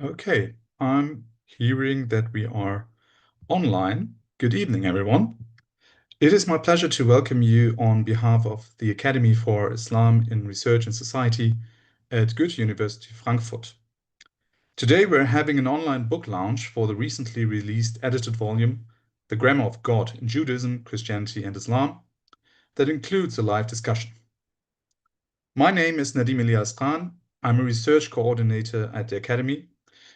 Okay, I'm hearing that we are online. Good evening, everyone. It is my pleasure to welcome you on behalf of the Academy for Islam in Research and Society at Goethe University Frankfurt. Today we're having an online book launch for the recently released edited volume, The Grammar of God in Judaism, Christianity and Islam, that includes a live discussion. My name is Nadim Elias Khan. I'm a research coordinator at the Academy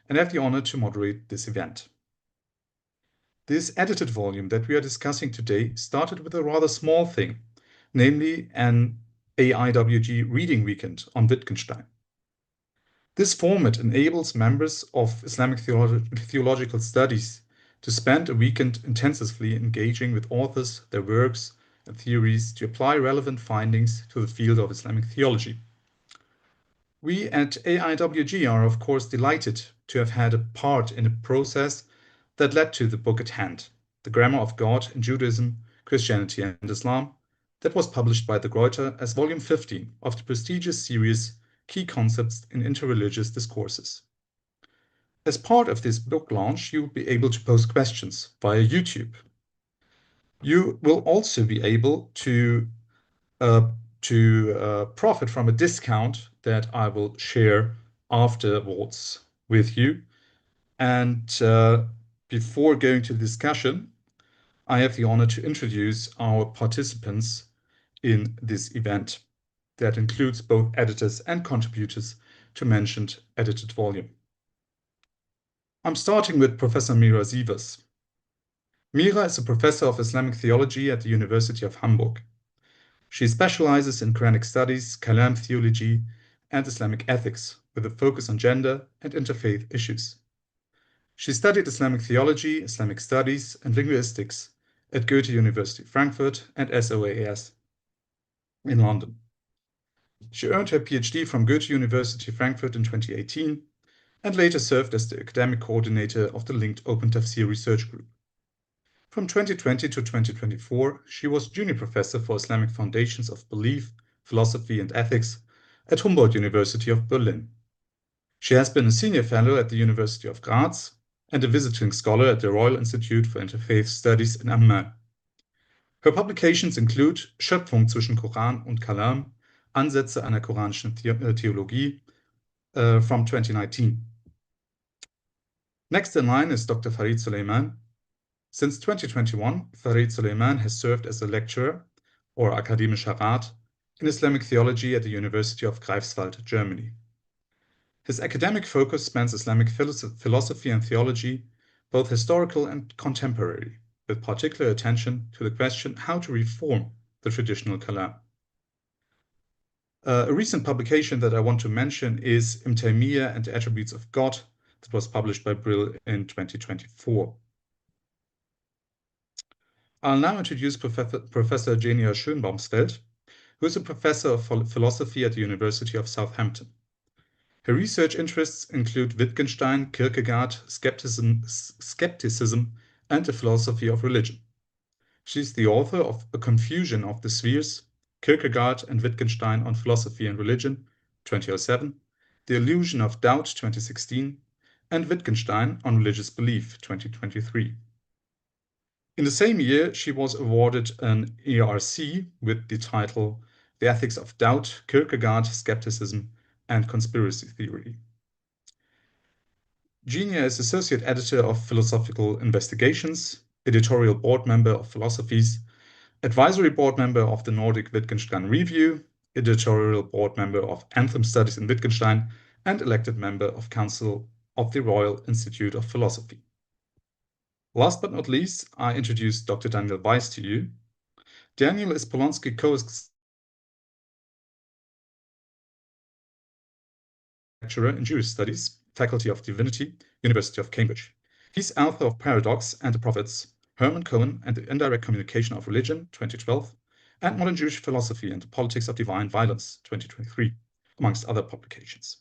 and have the honor to moderate this event. This edited volume that we are discussing today started with a rather small thing, namely an AIWG reading weekend on Wittgenstein. This format enables members of Islamic theological studies to spend a weekend intensively engaging with authors, their works, and theories to apply relevant findings to the field of Islamic theology. We at AIWG are, of course, delighted to have had a part in a process that led to the book at hand, The Grammar of God in Judaism, Christianity and Islam, that was published by De Gruyter as volume 15 of the prestigious series Key Concepts in Interreligious Discourses. As part of this book launch, you will be able to pose questions via YouTube. You will also be able to profit from a discount that I will share afterwards with you. And before going to the discussion, I have the honor to introduce our participants in this event that includes both editors and contributors to mentioned edited volume. I'm starting with Professor Mira Sievers. Mira is a professor of Islamic theology at the University of Hamburg. She specializes in Quranic studies, Kalam theology, and Islamic ethics, with a focus on gender and interfaith issues. She studied Islamic theology, Islamic studies, and linguistics at Goethe University Frankfurt and SOAS in London. She earned her PhD from Goethe University Frankfurt in 2018 and later served as the academic coordinator of the linked Open Tafsir research group. From 2020 to 2024, she was junior professor for Islamic Foundations of Belief, Philosophy and Ethics at Humboldt University of Berlin. She has been a senior fellow at the University of Graz and a visiting scholar at the Royal Institute for Interfaith Studies in Amman. Her publications include Schöpfung zwischen Koran und Kalam, Ansätze einer koranischen Theologie from 2019. Next in line is Dr. Farid Suleiman. Since 2021, Farid Suleiman has served as a lecturer, or Akademischer Rat, in Islamic theology at the University of Greifswald, Germany. His academic focus spans Islamic philosophy and theology, both historical and contemporary, with particular attention to the question how to reform the traditional Kalam. A recent publication that I want to mention is Ibn Taymiyyah and the Attributes of God, that was published by Brill in 2024. I'll now introduce Professor Genia Schönbaumsfeld, who is a professor of philosophy at the University of Southampton. Her research interests include Wittgenstein, Kierkegaard, skepticism, and the philosophy of religion. She's the author of A Confusion of the Spheres, Kierkegaard and Wittgenstein on Philosophy and Religion, 2007, The Illusion of Doubt, 2016, and Wittgenstein on Religious Belief, 2023. In the same year, she was awarded an ERC with the title The Ethics of Doubt, Kierkegaard, Skepticism, and Conspiracy Theory. Genia is Associate Editor of Philosophical Investigations, Editorial Board Member of Philosophies, Advisory Board Member of the Nordic Wittgenstein Review, Editorial Board Member of Anthem Studies in Wittgenstein, and elected member of Council of the Royal Institute of Philosophy. Last but not least, I introduce Dr. Daniel Weiss to you. Daniel is Polonsky lecturer in Jewish Studies, Faculty of Divinity, University of Cambridge. He's author of Paradox and the Prophets, Hermann Cohen and the Indirect Communication of Religion, 2012, and Modern Jewish Philosophy and the Politics of Divine Violence, 2023, amongst other publications.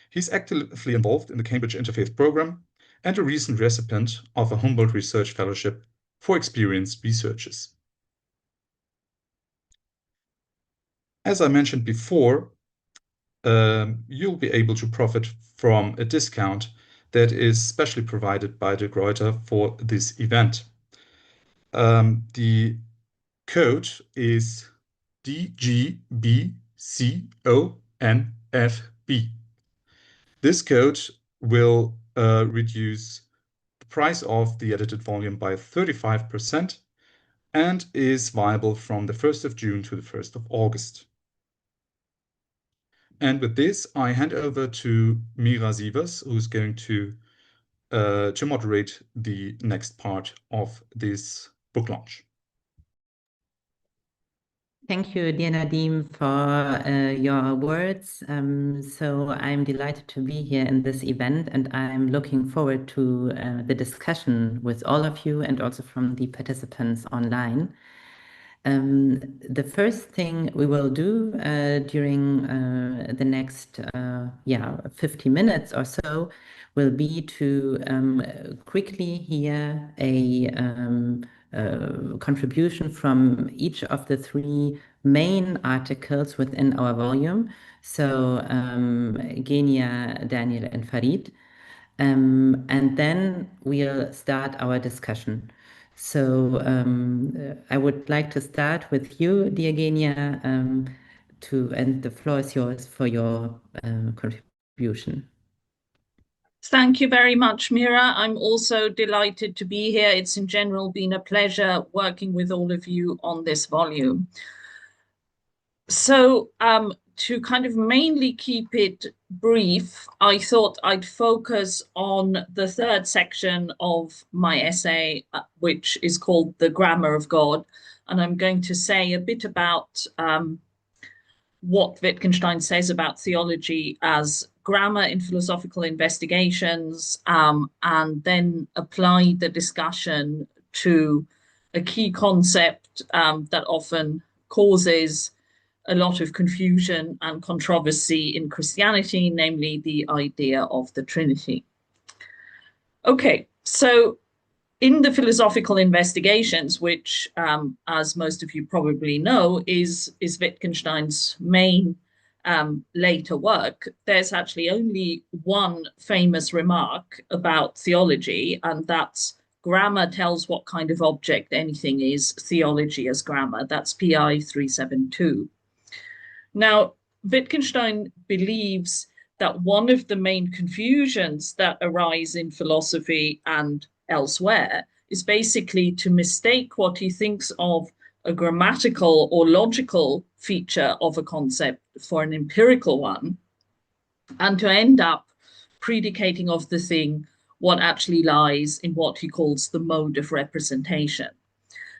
He's actively involved in the Cambridge Interfaith Program and a recent recipient of a Humboldt Research Fellowship for experienced researchers. As I mentioned before, you'll be able to profit from a discount that is specially provided by De Gruyter for this event. The code is DGBCONFB. This code will reduce the price of the edited volume by 35% and is viable from the 1st of June to the 1st of August. And with this, I hand over to Mira Sievers, who's going to moderate the next part of this book launch. Thank you, dear Nadim, for your words. So I'm delighted to be here in this event, and I'm looking forward to the discussion with all of you and also from the participants online. The first thing we will do during the next 50 minutes or so will be to quickly hear a contribution from each of the three main articles within our volume. So Genia, Daniel, and Farid. And then we'll start our discussion. So I would like to start with you, dear Genia, and the floor is yours for your contribution. Thank you very much, Mira. I'm also delighted to be here. It's in general been a pleasure working with all of you on this volume. So to kind of mainly keep it brief, I thought I'd focus on the third section of my essay, which is called The Grammar of God. And I'm going to say a bit about what Wittgenstein says about theology as grammar in philosophical investigations, and then apply the discussion to a key concept that often causes a lot of confusion and controversy in Christianity, namely the idea of the Trinity. Okay, so in the philosophical investigations, which, as most of you probably know, is Wittgenstein's main later work, there's actually only one famous remark about theology, and that's grammar tells what kind of object anything is, theology as grammar. That's PI 372. Now, Wittgenstein believes that one of the main confusions that arise in philosophy and elsewhere is basically to mistake what he thinks of a grammatical or logical feature of a concept for an empirical one, and to end up predicating of the thing what actually lies in what he calls the mode of representation.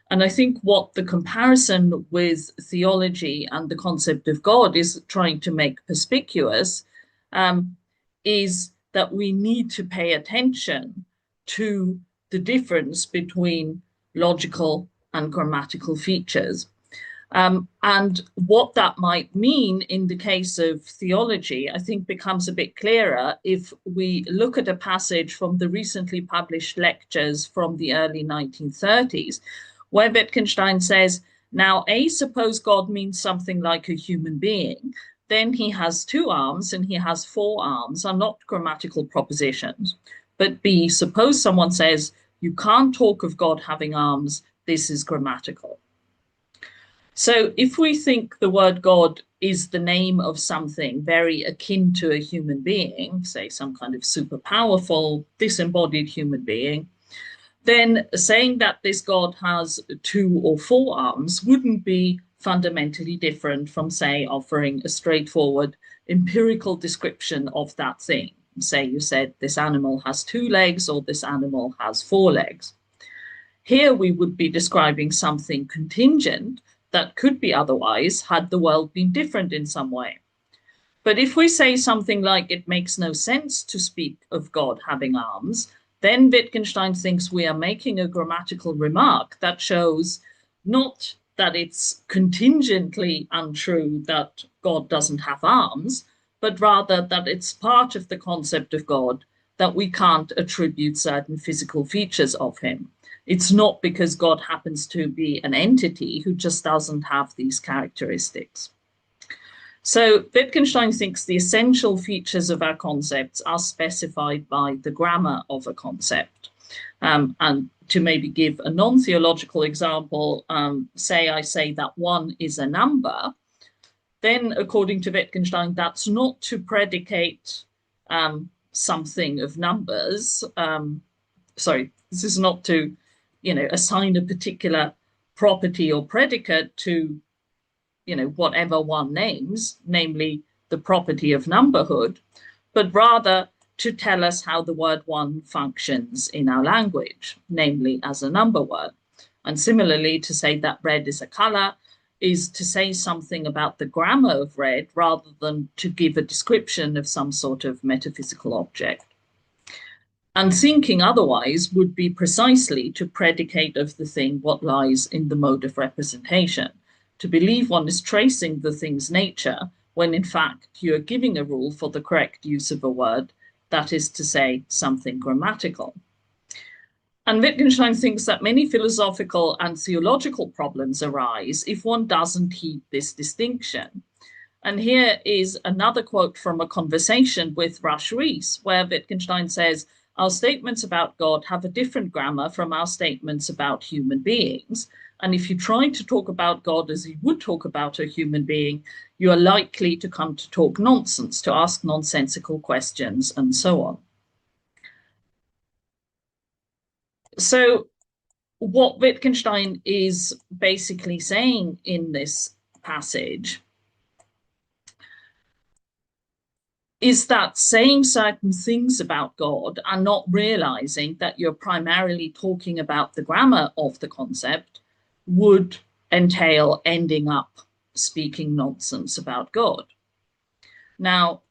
And I think what the comparison with theology and the concept of God is trying to make perspicuous is that we need to pay attention to the difference between logical and grammatical features. And what that might mean in the case of theology, I think becomes a bit clearer if we look at a passage from the recently published lectures from the early 1930s, where Wittgenstein says, now, suppose God means something like a human being, then he has 2 arms and he has 4 arms are not grammatical propositions. But B, suppose someone says, you can't talk of God having arms, this is grammatical. So if we think the word God is the name of something very akin to a human being, say some kind of super powerful, disembodied human being, then saying that this God has 2 or 4 arms wouldn't be fundamentally different from, say, offering a straightforward empirical description of that thing. Say you said this animal has 2 legs or this animal has 4 legs. Here we would be describing something contingent that could be otherwise had the world been different in some way. But if we say something like it makes no sense to speak of God having arms, then Wittgenstein thinks we are making a grammatical remark that shows not that it's contingently untrue that God doesn't have arms, but rather that it's part of the concept of God that we can't attribute certain physical features of him. It's not because God happens to be an entity who just doesn't have these characteristics. So Wittgenstein thinks the essential features of our concepts are specified by the grammar of a concept. And to maybe give a non-theological example, say I say that 1 is a number, then according to Wittgenstein, that's not to predicate something of numbers. Sorry, this is not to, assign a particular property or predicate to, whatever one names, namely the property of numberhood, but rather to tell us how the word one functions in our language, namely as a number word. And similarly, to say that red is a color is to say something about the grammar of red rather than to give a description of some sort of metaphysical object. And thinking otherwise would be precisely to predicate of the thing what lies in the mode of representation, to believe one is tracing the thing's nature when in fact you are giving a rule for the correct use of a word, that is to say, something grammatical. And Wittgenstein thinks that many philosophical and theological problems arise if one doesn't heed this distinction. And here is another quote from a conversation with Rush Rhys, where Wittgenstein says, our statements about God have a different grammar from our statements about human beings. And if you try to talk about God as you would talk about a human being, you are likely to come to talk nonsense, to ask nonsensical questions, and so on. So what Wittgenstein is basically saying in this passage is that saying certain things about God and not realizing that you're primarily talking about the grammar of the concept would entail ending up speaking nonsense about God. Now,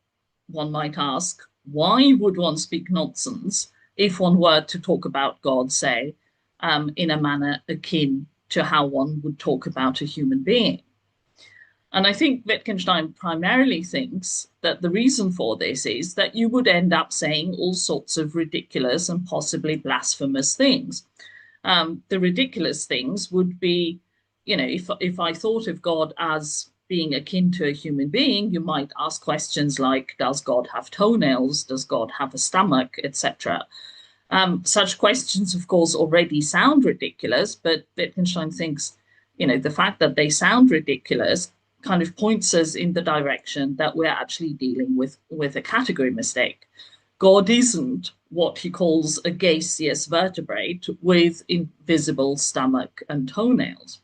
one might ask, why would one speak nonsense if one were to talk about God, say, in a manner akin to how one would talk about a human being? And I think Wittgenstein primarily thinks that the reason for this is that you would end up saying all sorts of ridiculous and possibly blasphemous things. The ridiculous things would be, if I thought of God as being akin to a human being, you might ask questions like, does God have toenails? Does God have a stomach, etc.? Such questions, of course, already sound ridiculous, but Wittgenstein thinks, the fact that they sound ridiculous kind of points us in the direction that we're actually dealing with a category mistake. God isn't what he calls a gaseous vertebrate with invisible stomach and toenails.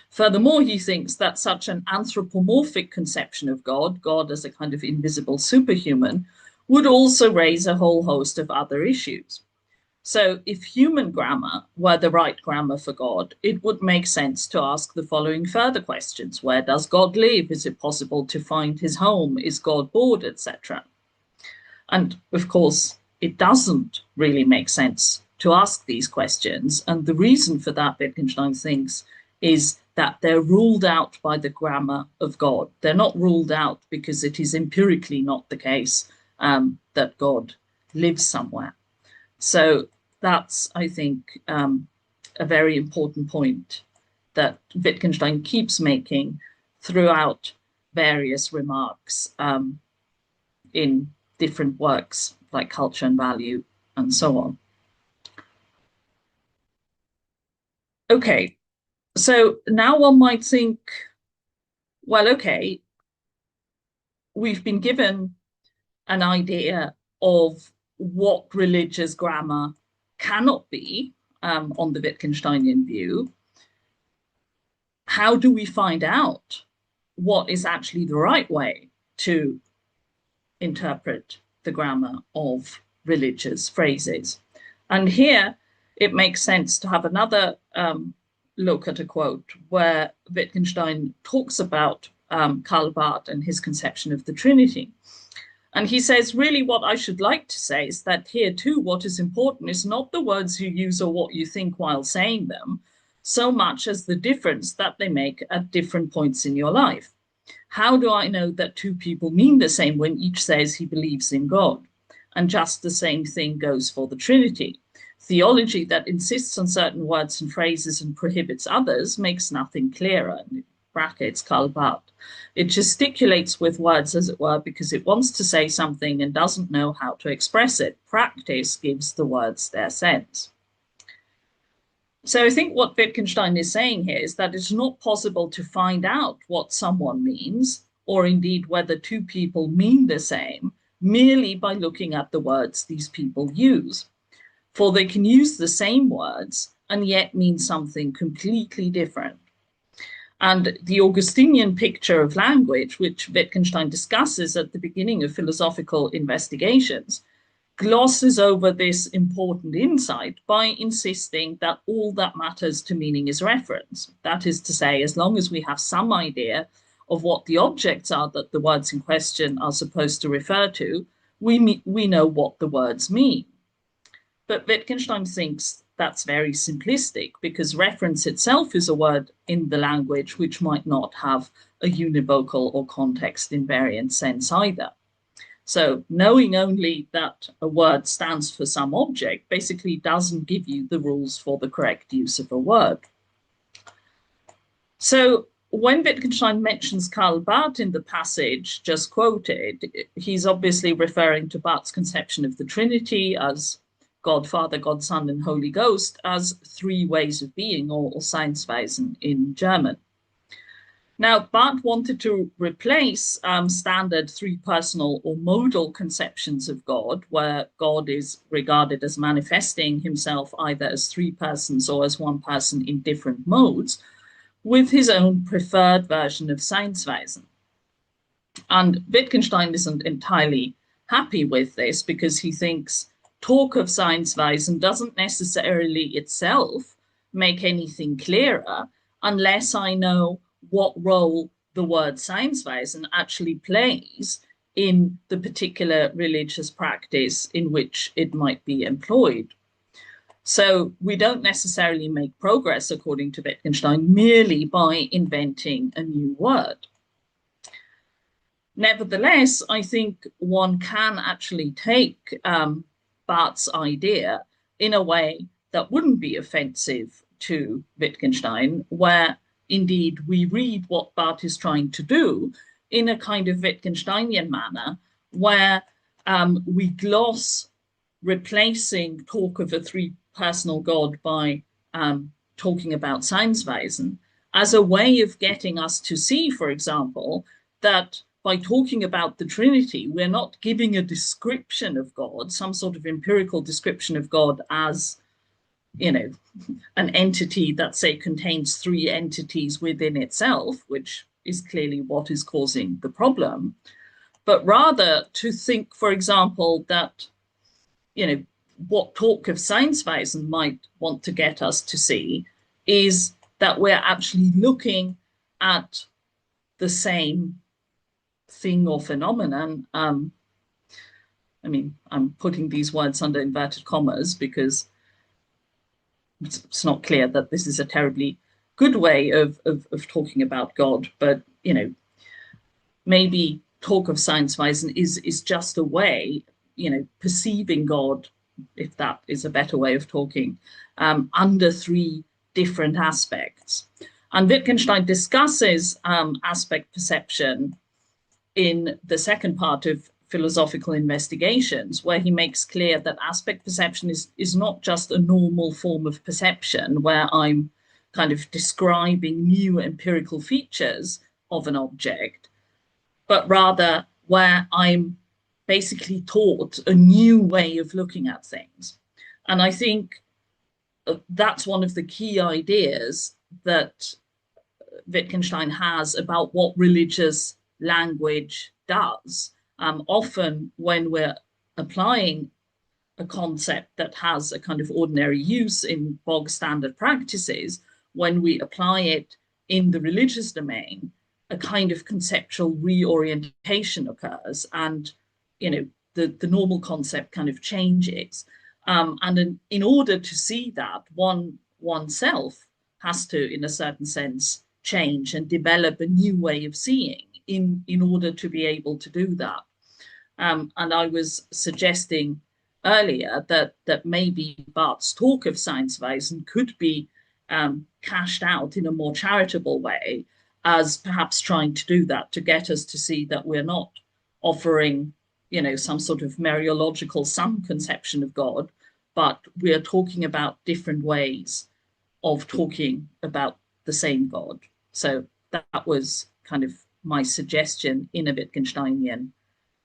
Furthermore, he thinks that such an anthropomorphic conception of God as a kind of invisible superhuman, would also raise a whole host of other issues. So if human grammar were the right grammar for God, it would make sense to ask the following further questions. Where does God live? Is it possible to find his home? Is God bored, etc.? And of course, it doesn't really make sense to ask these questions. And the reason for that, Wittgenstein thinks, is that they're ruled out by the grammar of God. They're not ruled out because it is empirically not the case that God lives somewhere. So that's, I think, a very important point that Wittgenstein keeps making throughout various remarks in different works like Culture and Value and so on. Okay, so now one might think, well, okay, we've been given an idea of what religious grammar cannot be on the Wittgensteinian view. How do we find out what is actually the right way to interpret the grammar of religious phrases? And here it makes sense to have another look at a quote where Wittgenstein talks about Karl Barth and his conception of the Trinity. And he says, really, what I should like to say is that here, too, what is important is not the words you use or what you think while saying them, so much as the difference that they make at different points in your life. How do I know that two people mean the same when each says he believes in God? And just the same thing goes for the Trinity. Theology that insists on certain words and phrases and prohibits others makes nothing clearer. And it brackets, Karl Barth. It gesticulates with words, as it were, because it wants to say something and doesn't know how to express it. Practice gives the words their sense. So I think what Wittgenstein is saying here is that it's not possible to find out what someone means, or indeed whether two people mean the same, merely by looking at the words these people use. For they can use the same words and yet mean something completely different. And the Augustinian picture of language, which Wittgenstein discusses at the beginning of Philosophical Investigations, glosses over this important insight by insisting that all that matters to meaning is reference. That is to say, as long as we have some idea of what the objects are that the words in question are supposed to refer to, we know what the words mean. But Wittgenstein thinks that's very simplistic, because reference itself is a word in the language which might not have a univocal or context invariant sense either. So knowing only that a word stands for some object basically doesn't give you the rules for the correct use of a word. So when Wittgenstein mentions Karl Barth in the passage just quoted, he's obviously referring to Barth's conception of the Trinity as God, Father, God, Son, and Holy Ghost as three ways of being, or Seinsweisen in German. Now, Barth wanted to replace standard three-personal or modal conceptions of God, where God is regarded as manifesting himself either as three persons or as one person in different modes, with his own preferred version of Seinsweisen. And Wittgenstein isn't entirely happy with this, because he thinks talk of Seinsweisen doesn't necessarily itself make anything clearer unless I know what role the word Seinsweisen actually plays in the particular religious practice in which it might be employed. So we don't necessarily make progress, according to Wittgenstein, merely by inventing a new word. Nevertheless, I think one can actually take Barth's idea in a way that wouldn't be offensive to Wittgenstein, where indeed we read what Barth is trying to do in a kind of Wittgensteinian manner, where we gloss replacing talk of a three-personal God by talking about Seinsweisen as a way of getting us to see, for example, that by talking about the Trinity, we're not giving a description of God, some sort of empirical description of God as, you know, an entity that, say, contains three entities within itself, which is clearly what is causing the problem, but rather to think, for example, that, you know, what talk of Seinsweisen might want to get us to see is that we're actually looking at the same thing or phenomenon. I mean, I'm putting these words under inverted commas because it's not clear that this is a terribly good way of talking about God, but, you know, maybe talk of Seinsweisen is just a way, you know, perceiving God, if that is a better way of talking, under three different aspects. And Wittgenstein discusses aspect perception in the second part of Philosophical Investigations, where he makes clear that aspect perception is not just a normal form of perception where I'm kind of describing new empirical features of an object, but rather where I'm basically taught a new way of looking at things. And I think that's one of the key ideas that Wittgenstein has about what religious language does. Often when we're applying a concept that has a kind of ordinary use in bog standard practices, when we apply it in the religious domain, a kind of conceptual reorientation occurs, and, you know, the normal concept kind of changes. And in order to see that, oneself has to, in a certain sense, change and develop a new way of seeing in order to be able to do that. And I was suggesting earlier that maybe Barth's talk of Seinsweisen could be cashed out in a more charitable way as perhaps trying to do that, to get us to see that we're not offering, some sort of Mariological some conception of God, but we're talking about different ways of talking about the same God. So that was kind of my suggestion in a Wittgensteinian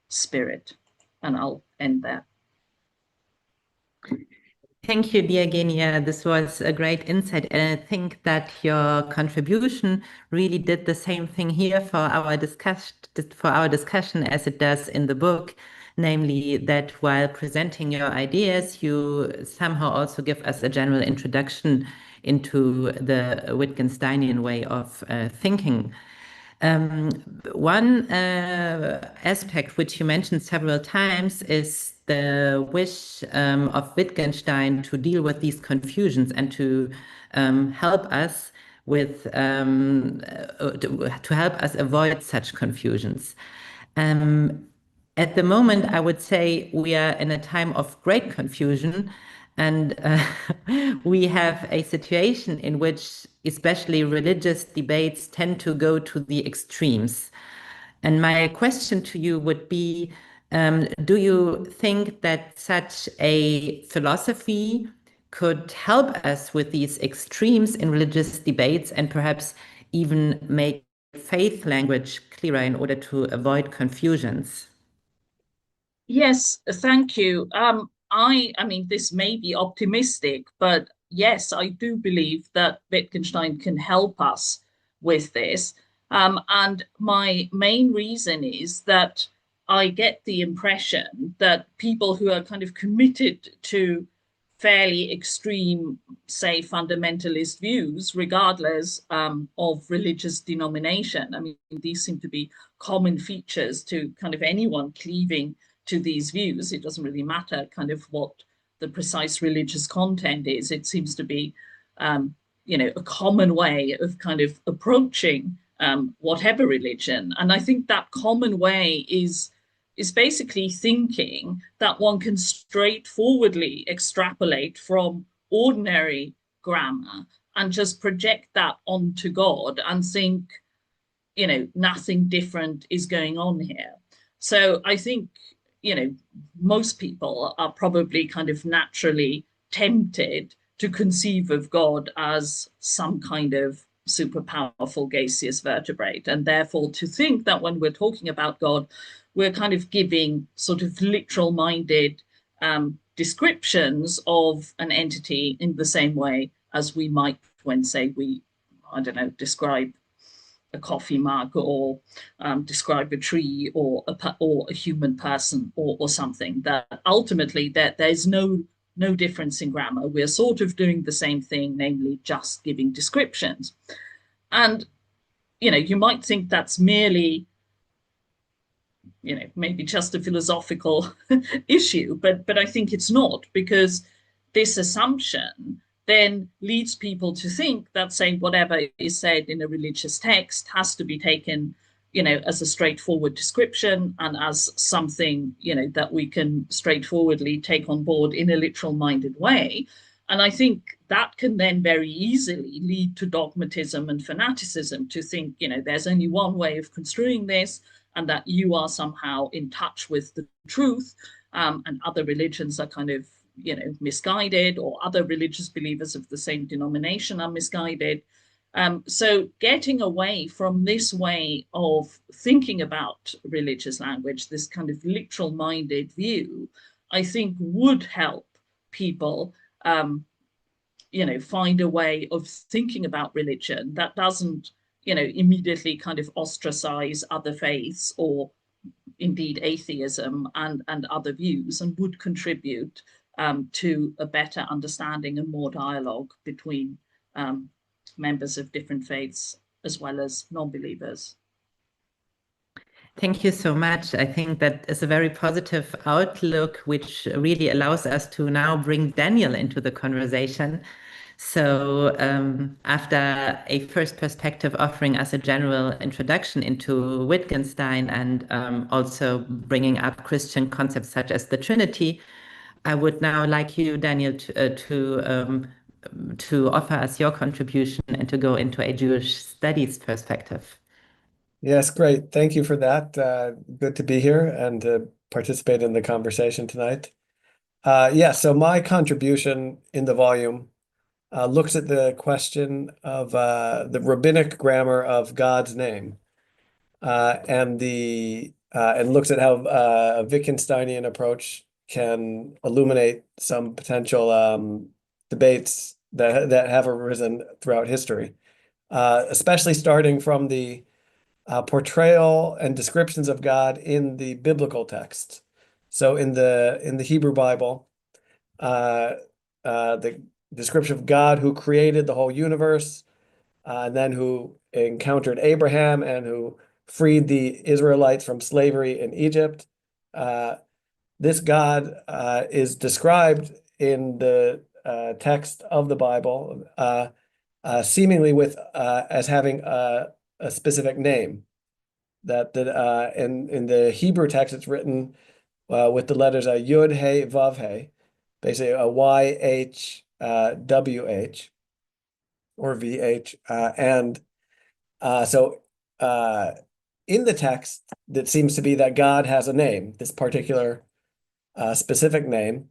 spirit. And I'll end there. Thank you, dear Genia. This was a great insight. And I think that your contribution really did the same thing here for our discussion as it does in the book, namely that while presenting your ideas, you somehow also give us a general introduction into the Wittgensteinian way of thinking. One aspect which you mentioned several times is the wish of Wittgenstein to deal with these confusions and to help us with to help us avoid such confusions. At the moment, I would say we are in a time of great confusion, and we have a situation in which especially religious debates tend to go to the extremes. And my question to you would be, do you think that such a philosophy could help us with these extremes in religious debates and perhaps even make faith language clearer in order to avoid confusions? Yes, thank you. I mean, this may be optimistic, but yes, I do believe that Wittgenstein can help us with this. And my main reason is that I get the impression that people who are kind of committed to fairly extreme, say, fundamentalist views, regardless of religious denomination. I mean, these seem to be common features to kind of anyone cleaving to these views. It doesn't really matter kind of what the precise religious content is. It seems to be, a common way of kind of approaching whatever religion. And I think that common way is basically thinking that one can straightforwardly extrapolate from ordinary grammar and just project that onto God and think, nothing different is going on here. So I think, most people are probably kind of naturally tempted to conceive of God as some kind of super powerful gaseous vertebrate, and therefore to think that when we're talking about God, we're kind of giving sort of literal-minded descriptions of an entity in the same way as we might when, say, we, describe a coffee mug or describe a tree or a human person or something. That ultimately there's no difference in grammar. We're sort of doing the same thing, namely just giving descriptions. And you might think that's merely maybe just a philosophical issue, but I think it's not, because this assumption then leads people to think that saying whatever is said in a religious text has to be taken, as a straightforward description and as something, that we can straightforwardly take on board in a literal-minded way. And I think that can then very easily lead to dogmatism and fanaticism, to think, there's only one way of construing this, and that you are somehow in touch with the truth, and other religions are kind of, misguided, or other religious believers of the same denomination are misguided. So getting away from this way of thinking about religious language, this kind of literal-minded view, I think would help people, find a way of thinking about religion that doesn't, immediately kind of ostracize other faiths or indeed atheism and other views, and would contribute to a better understanding and more dialogue between members of different faiths as well as non-believers. Thank you so much. I think that is a very positive outlook, which really allows us to now bring Daniel into the conversation. So after a first perspective offering us a general introduction into Wittgenstein and also bringing up Christian concepts such as the Trinity, I would now like you, Daniel, to to offer us your contribution and to go into a Jewish studies perspective. Yes, great. Thank you for that. Good to be here and to participate in the conversation tonight. So my contribution in the volume looks at the question of the rabbinic grammar of God's name, and looks at how a Wittgensteinian approach can illuminate some potential debates that have arisen throughout history, especially starting from the portrayal and descriptions of God in the biblical text. So in the Hebrew Bible, the description of God who created the whole universe, and then who encountered Abraham and who freed the Israelites from slavery in Egypt. This God is described in the text of the Bible seemingly as having a specific name. That in the Hebrew text it's written with the letters Yud He Vav He, basically a YH WH or VH, so in the text it seems to be that God has a name, this particular specific name.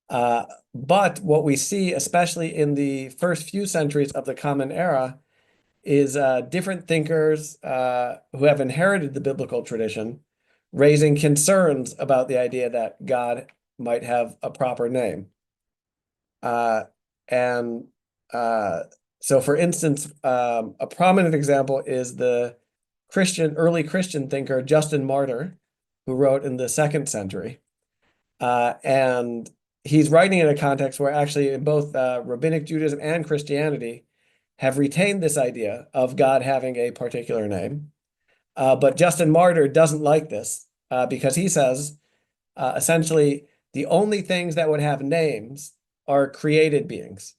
But what we see, especially in the first few centuries of the Common Era, is different thinkers who have inherited the biblical tradition raising concerns about the idea that God might have a proper name. So for instance, a prominent example is the early Christian thinker Justin Martyr, who wrote in the 2nd century. And he's writing in a context where actually in both Rabbinic Judaism and Christianity have retained this idea of God having a particular name. But Justin Martyr doesn't like this because he says, essentially, the only things that would have names are created beings.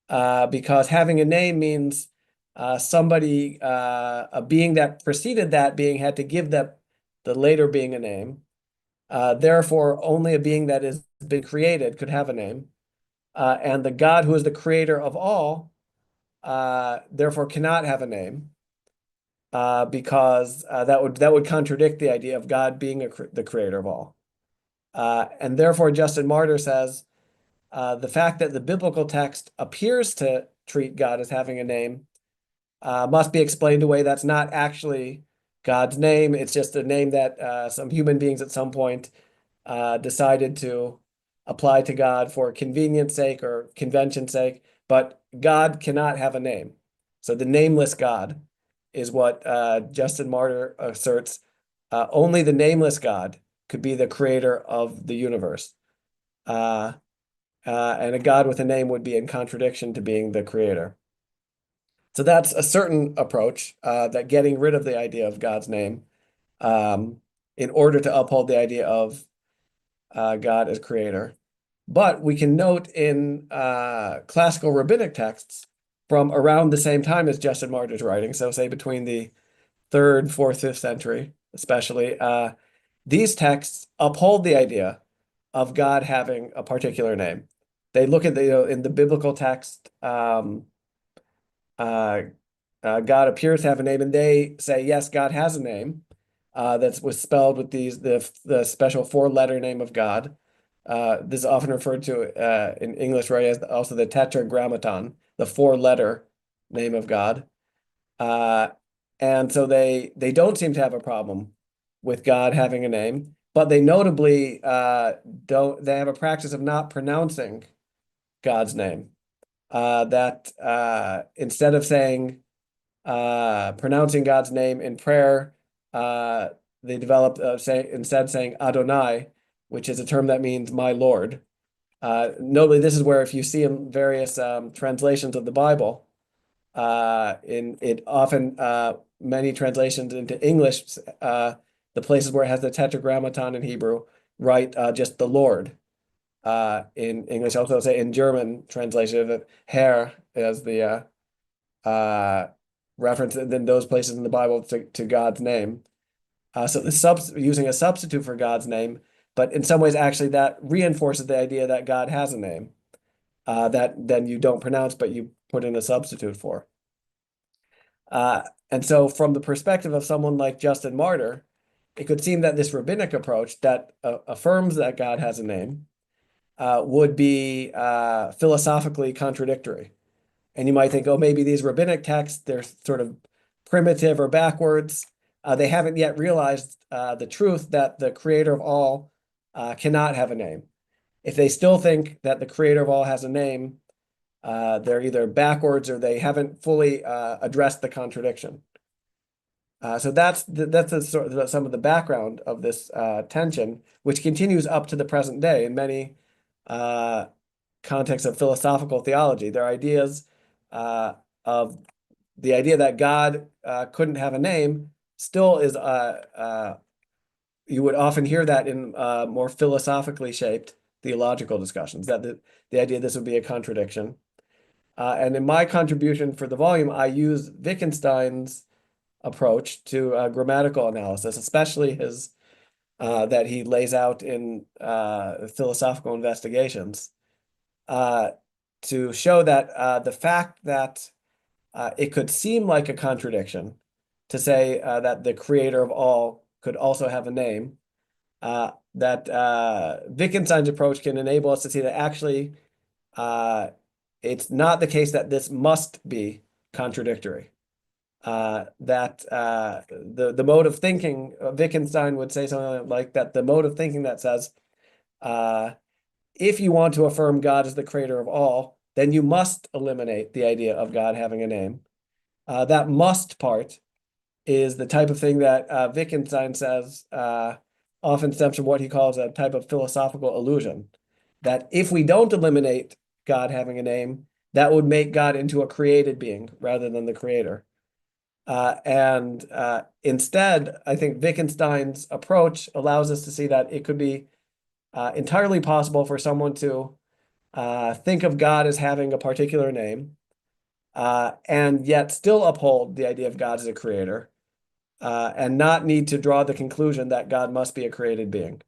Because having a name means somebody, a being that preceded that being had to give the later being a name. Therefore, only a being that has been created could have a name. And the God who is the creator of all, therefore cannot have a name, because that would contradict the idea of God being the creator of all. And therefore, Justin Martyr says, the fact that the biblical text appears to treat God as having a name must be explained away. That's not actually God's name. It's just a name that some human beings at some point decided to apply to God for convenience sake or convention's sake, but God cannot have a name. So the nameless God is what Justin Martyr asserts. Only the nameless God could be the creator of the universe. And a God with a name would be in contradiction to being the creator. So that's a certain approach, that getting rid of the idea of God's name in order to uphold the idea of God as creator. But we can note in classical rabbinic texts from around the same time as Justin Martyr's writing, so say between the 3rd, 4th, 5th century, especially, these texts uphold the idea of God having a particular name. They look at in the biblical text, God appears to have a name, and they say, yes, God has a name that was spelled with the special 4-letter name of God. This is often referred to in English, right, as also the Tetragrammaton, the 4-letter name of God. And so they don't seem to have a problem with God having a name, but they notably they have a practice of not pronouncing God's name. That instead of saying pronouncing God's name in prayer, they developed instead saying Adonai, which is a term that means my Lord. Notably, this is where if you see in various translations of the Bible, many translations into English, the places where it has the Tetragrammaton in Hebrew, write just the Lord. In English, also say in German translation that Herr as the reference in those places in the Bible to God's name. So using a substitute for God's name, but in some ways actually that reinforces the idea that God has a name. that then you don't pronounce, but you put in a substitute for. And so from the perspective of someone like Justin Martyr, it could seem that this rabbinic approach that affirms that God has a name would be philosophically contradictory. And you might think, oh, maybe these rabbinic texts, they're sort of primitive or backwards. They haven't yet realized the truth that the creator of all cannot have a name. If they still think that the creator of all has a name, they're either backwards or they haven't fully addressed the contradiction. So that's some of the background of this tension, which continues up to the present day in many contexts of philosophical theology. There are ideas of the idea that God couldn't have a name still is, you would often hear that in more philosophically shaped theological discussions, that the idea this would be a contradiction. And in my contribution for the volume, I use Wittgenstein's approach to grammatical analysis, especially his that he lays out in philosophical investigations, to show that the fact that it could seem like a contradiction to say that the creator of all could also have a name, that Wittgenstein's approach can enable us to see that actually it's not the case that this must be contradictory. That the mode of thinking, Wittgenstein would say something like that, the mode of thinking that says, if you want to affirm God as the creator of all, then you must eliminate the idea of God having a name. That must part is the type of thing that Wittgenstein says often stems from what he calls a type of philosophical illusion, that if we don't eliminate God having a name, that would make God into a created being rather than the creator. And instead, I think Wittgenstein's approach allows us to see that it could be entirely possible for someone to think of God as having a particular name, and yet still uphold the idea of God as a creator, and not need to draw the conclusion that God must be a created being.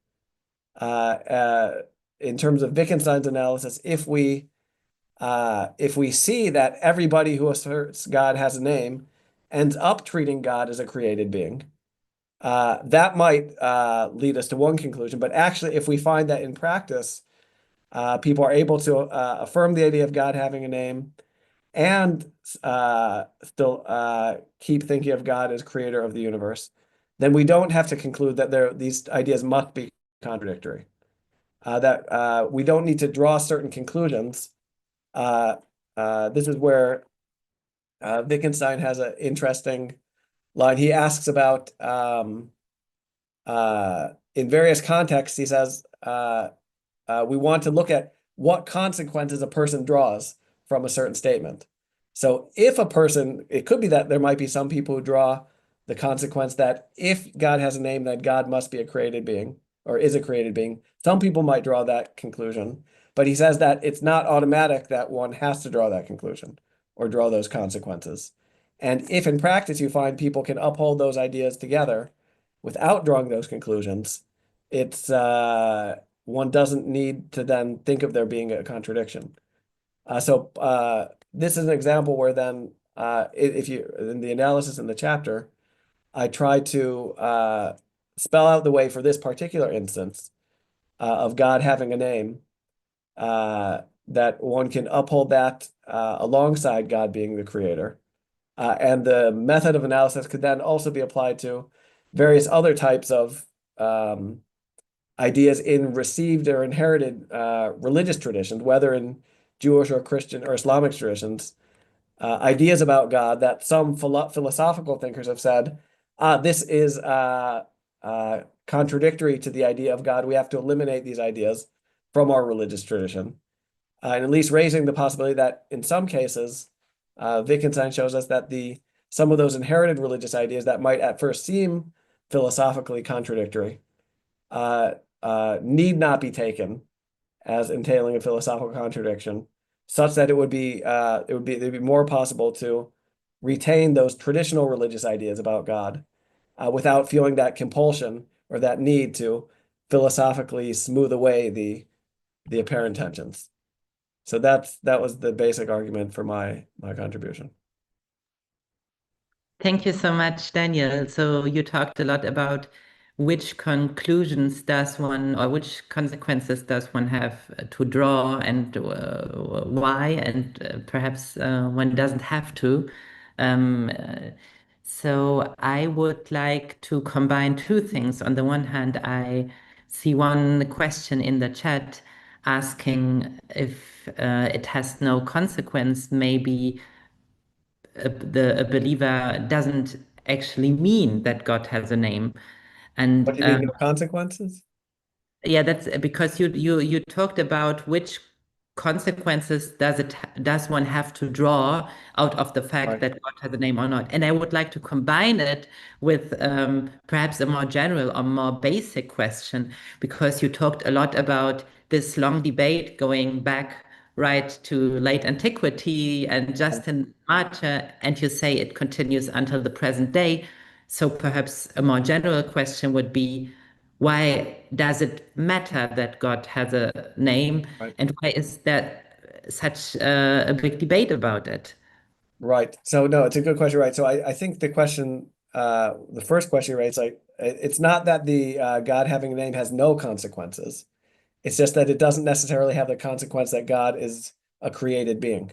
In terms of Wittgenstein's analysis, if we see that everybody who asserts God has a name ends up treating God as a created being, that might lead us to one conclusion. But actually, if we find that in practice, people are able to affirm the idea of God having a name and still keep thinking of God as creator of the universe, then we don't have to conclude that these ideas must be contradictory. That we don't need to draw certain conclusions. This is where Wittgenstein has an interesting line. He asks about, in various contexts, he says, we want to look at what consequences a person draws from a certain statement. So if a person, it could be that there might be some people who draw the consequence that if God has a name, then God must be a created being or is a created being. Some people might draw that conclusion, but he says that it's not automatic that one has to draw that conclusion or draw those consequences. And if in practice you find people can uphold those ideas together without drawing those conclusions, it's one doesn't need to then think of there being a contradiction. So this is an example where then, if you in the analysis in the chapter, I try to spell out the way for this particular instance of God having a name, that one can uphold that alongside God being the creator. And the method of analysis could then also be applied to various other types of ideas in received or inherited religious traditions, whether in Jewish or Christian or Islamic traditions, ideas about God that some philosophical thinkers have said, this is contradictory to the idea of God. We have to eliminate these ideas from our religious tradition. And at least raising the possibility that in some cases, Wittgenstein shows us that some of those inherited religious ideas that might at first seem philosophically contradictory need not be taken as entailing a philosophical contradiction, such that it'd be more possible to retain those traditional religious ideas about God without feeling that compulsion or that need to philosophically smooth away the apparent tensions. So that was the basic argument for my contribution. Thank you so much, Daniel. So you talked a lot about which conclusions does one, or which consequences does one have to draw, and why, and perhaps one doesn't have to. So I would like to combine two things. On the one hand, I see one question in the chat asking if it has no consequence, maybe a believer doesn't actually mean that God has a name. And What do you mean, no consequences? yeah, that's because you talked about which consequences does one have to draw out of the fact Right. that God has a name or not. And I would like to combine it with perhaps a more general or more basic question, because you talked a lot about this long debate going back right to late antiquity and Justin Martyr, and you say it continues until the present day. So perhaps a more general question would be, why does it matter that God has a name, Right. and why is there such a big debate about it? Right. So no, it's a good question, right? So I think the question, the first question, right, it's like it's not that the God having a name has no consequences. It's just that it doesn't necessarily have the consequence that God is a created being.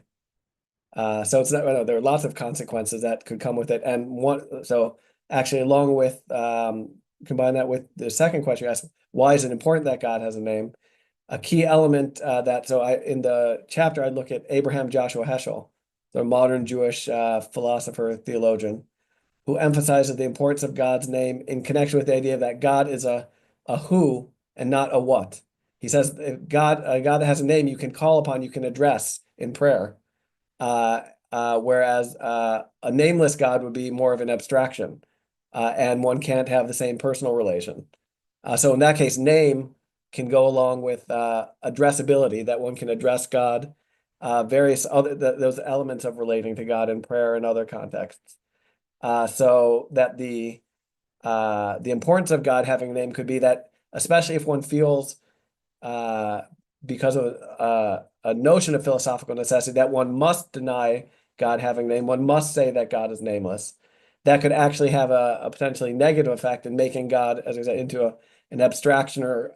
So it's not, well, there are lots of consequences that could come with it. And so actually, along with combine that with the second question you asked, why is it important that God has a name? A key element in the chapter, I look at Abraham Joshua Heschel, the modern Jewish philosopher, theologian, who emphasizes the importance of God's name in connection with the idea that God is a who and not a what. He says, God that has a name you can call upon, you can address in prayer. Whereas a nameless God would be more of an abstraction, and one can't have the same personal relation. So in that case, name can go along with addressability, that one can address God, various other those elements of relating to God in prayer and other contexts. So that the importance of God having a name could be that, especially if one feels because of a notion of philosophical necessity that one must deny God having a name, one must say that God is nameless. That could actually have a potentially negative effect in making God, as I said, into an abstraction or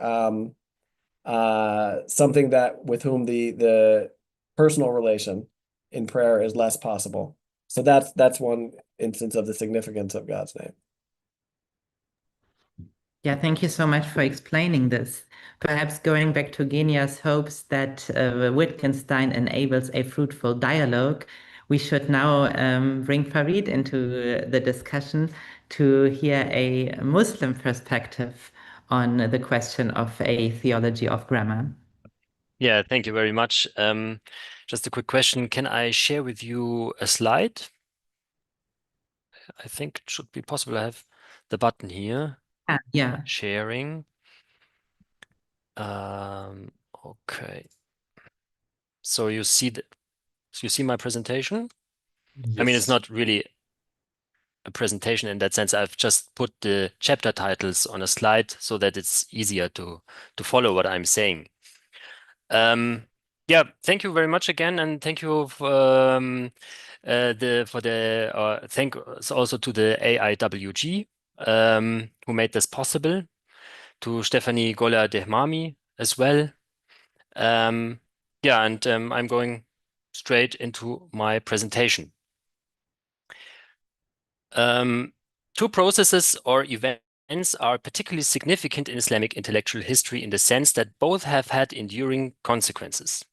something that with whom the personal relation in prayer is less possible. So that's one instance of the significance of God's name. Yeah, thank you so much for explaining this. Perhaps going back to Genia's hopes that Wittgenstein enables a fruitful dialogue, we should now bring Farid into the discussion to hear a Muslim perspective on the question of a theology of grammar. Yeah, thank you very much. Just a quick question. Can I share with you a slide? I think it should be possible. I have the button here. Yeah. Sharing. Okay. So you see my presentation? Yes. I mean, it's not really a presentation in that sense. I've just put the chapter titles on a slide so that it's easier to follow what I'm saying. Yeah, thank you very much again, and thank you thanks also to the AIWG who made this possible, to Stephanie Gola-Dehmami as well. Yeah, and I'm going straight into my presentation. Two processes or events are particularly significant in Islamic intellectual history in the sense that both have had enduring consequences.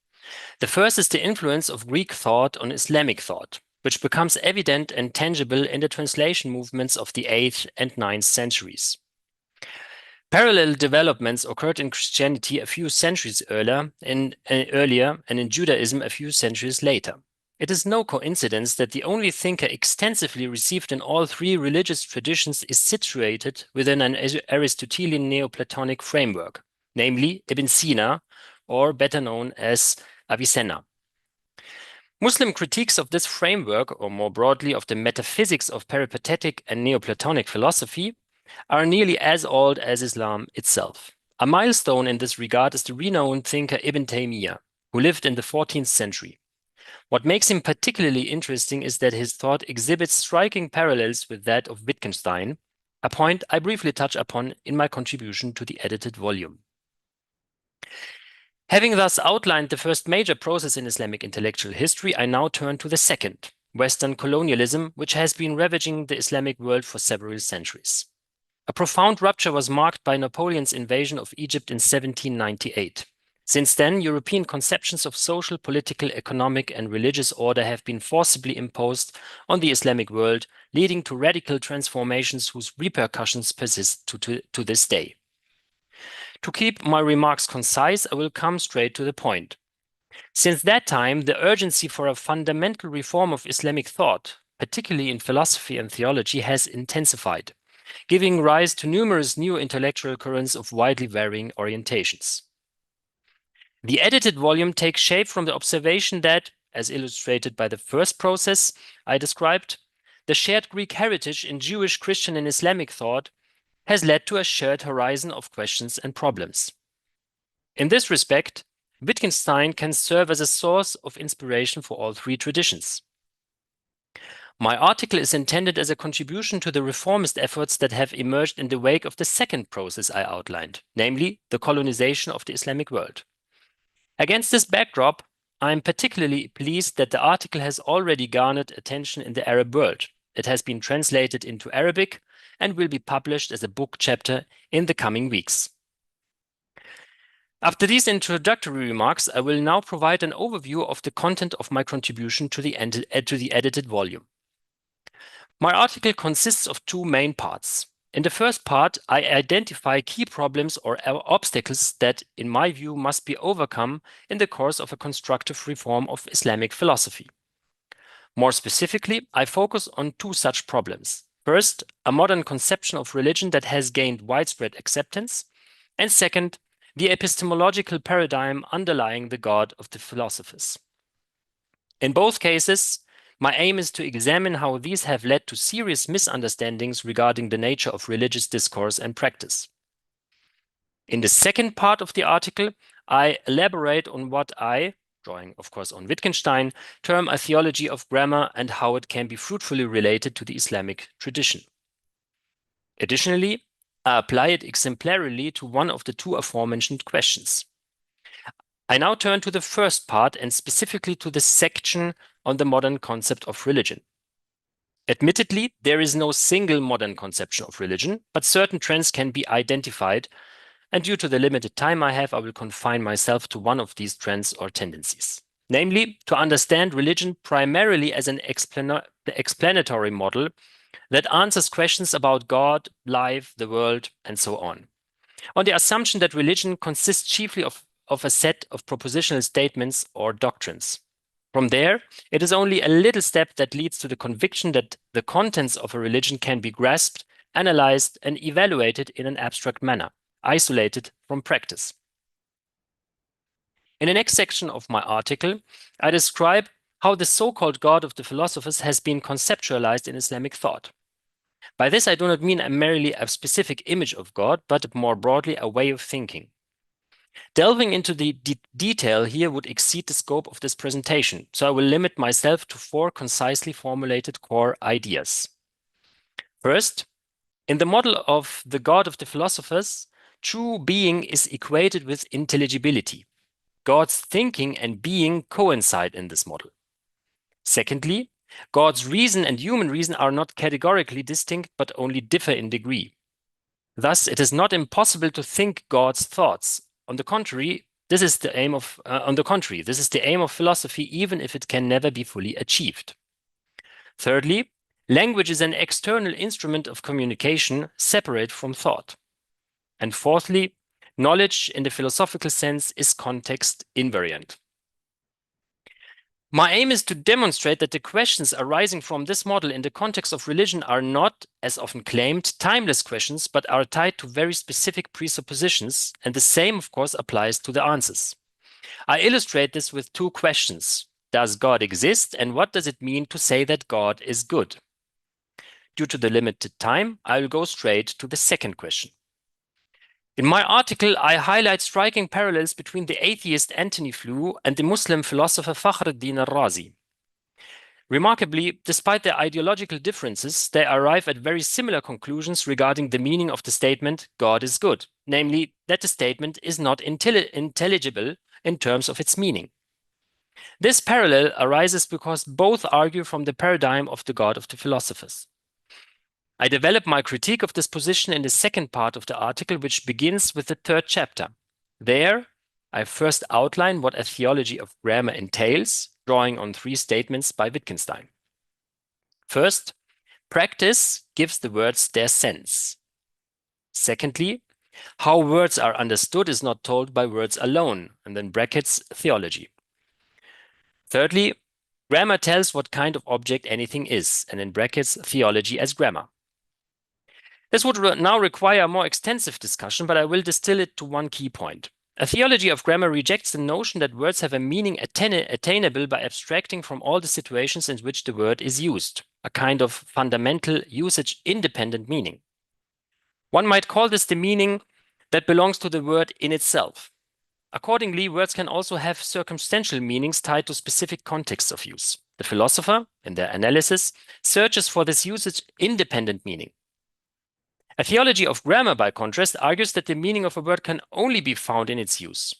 The first is the influence of Greek thought on Islamic thought, which becomes evident and tangible in the translation movements of the 8th and 9th centuries. Parallel developments occurred in Christianity a few centuries earlier and in Judaism a few centuries later. It is no coincidence that the only thinker extensively received in all three religious traditions is situated within an Aristotelian Neoplatonic framework, namely Ibn Sina, or better known as Avicenna. Muslim critiques of this framework, or more broadly of the metaphysics of peripatetic and Neoplatonic philosophy, are nearly as old as Islam itself. A milestone in this regard is the renowned thinker Ibn Taymiyyah, who who lived in the 14th century. What makes him particularly interesting is that his thought exhibits striking parallels with that of Wittgenstein, a point I briefly touch upon in my contribution to the edited volume. Having thus outlined the first major process in Islamic intellectual history, I now turn to the second, Western colonialism, which has been ravaging the Islamic world for several centuries. A profound rupture was marked by Napoleon's invasion of Egypt in 1798. Since then, European conceptions of social, political, economic, and religious order have been forcibly imposed on the Islamic world, leading to radical transformations whose repercussions persist to this day. To keep my remarks concise, I will come straight to the point. Since that time, the urgency for a fundamental reform of Islamic thought, particularly in philosophy and theology, has intensified, giving rise to numerous new intellectual currents of widely varying orientations. The edited volume takes shape from the observation that, as illustrated by the first process I described, the shared Greek heritage in Jewish, Christian, and Islamic thought has led to a shared horizon of questions and problems. In this respect, Wittgenstein can serve as a source of inspiration for all three traditions. My article is intended as a contribution to the reformist efforts that have emerged in the wake of the second process I outlined, namely the colonization of the Islamic world. Against this backdrop, I am particularly pleased that the article has already garnered attention in the Arab world. It has been translated into Arabic and will be published as a book chapter in the coming weeks. After these introductory remarks, I will now provide an overview of the content of my contribution to the edited volume. My article consists of two main parts. In the first part, I identify key problems or obstacles that, in my view, must be overcome in the course of a constructive reform of Islamic philosophy. More specifically, I focus on two such problems. First, a modern conception of religion that has gained widespread acceptance, and second, the epistemological paradigm underlying the God of the philosophers. In both cases, my aim is to examine how these have led to serious misunderstandings regarding the nature of religious discourse and practice. In the second part of the article, I elaborate on what I, drawing of course on Wittgenstein, term a theology of grammar and how it can be fruitfully related to the Islamic tradition. Additionally, I apply it exemplarily to one of the two aforementioned questions. I now turn to the first part and specifically to the section on the modern concept of religion. Admittedly, there is no single modern conception of religion, but certain trends can be identified, and due to the limited time I have, I will confine myself to one of these trends or tendencies, namely to understand religion primarily as an explanatory model that answers questions about God, life, the world, and so on the assumption that religion consists chiefly of a set of propositional statements or doctrines. From there, it is only a little step that leads to the conviction that the contents of a religion can be grasped, analyzed, and evaluated in an abstract manner, isolated from practice. In the next section of my article, I describe how the so-called God of the philosophers has been conceptualized in Islamic thought. By this, I do not mean merely a specific image of God, but more broadly a way of thinking. Delving into the detail here would exceed the scope of this presentation, so I will limit myself to four concisely formulated core ideas. First, in the model of the God of the philosophers, true being is equated with intelligibility. God's thinking and being coincide in this model. Secondly, God's reason and human reason are not categorically distinct, but only differ in degree. Thus, it is not impossible to think God's thoughts. On the contrary, this is the aim of philosophy, even if it can never be fully achieved. Thirdly, language is an external instrument of communication separate from thought. And fourthly, knowledge in the philosophical sense is context invariant. My aim is to demonstrate that the questions arising from this model in the context of religion are not, as often claimed, timeless questions, but are tied to very specific presuppositions, and the same, of course, applies to the answers. I illustrate this with two questions. Does God exist, and what does it mean to say that God is good? Due to the limited time, I will go straight to the second question. In my article, I highlight striking parallels between the atheist Antony Flew and the Muslim philosopher Fakhruddin al-Razi. Remarkably, despite their ideological differences, they arrive at very similar conclusions regarding the meaning of the statement, God is good, namely that the statement is not intelligible in terms of its meaning. This parallel arises because both argue from the paradigm of the God of the philosophers. I develop my critique of this position in the second part of the article, which begins with the third chapter. There, I first outline what a theology of grammar entails, drawing on 3 statements by Wittgenstein. First, practice gives the words their sense. Secondly, how words are understood is not told by words alone, and then brackets theology. Thirdly, grammar tells what kind of object anything is, and in brackets theology as grammar. This would now require a more extensive discussion, but I will distill it to one key point. A theology of grammar rejects the notion that words have a meaning attainable by abstracting from all the situations in which the word is used, a kind of fundamental usage-independent meaning. One might call this the meaning that belongs to the word in itself. Accordingly, words can also have circumstantial meanings tied to specific contexts of use. The philosopher, in their analysis, searches for this usage-independent meaning. A theology of grammar, by contrast, argues that the meaning of a word can only be found in its use.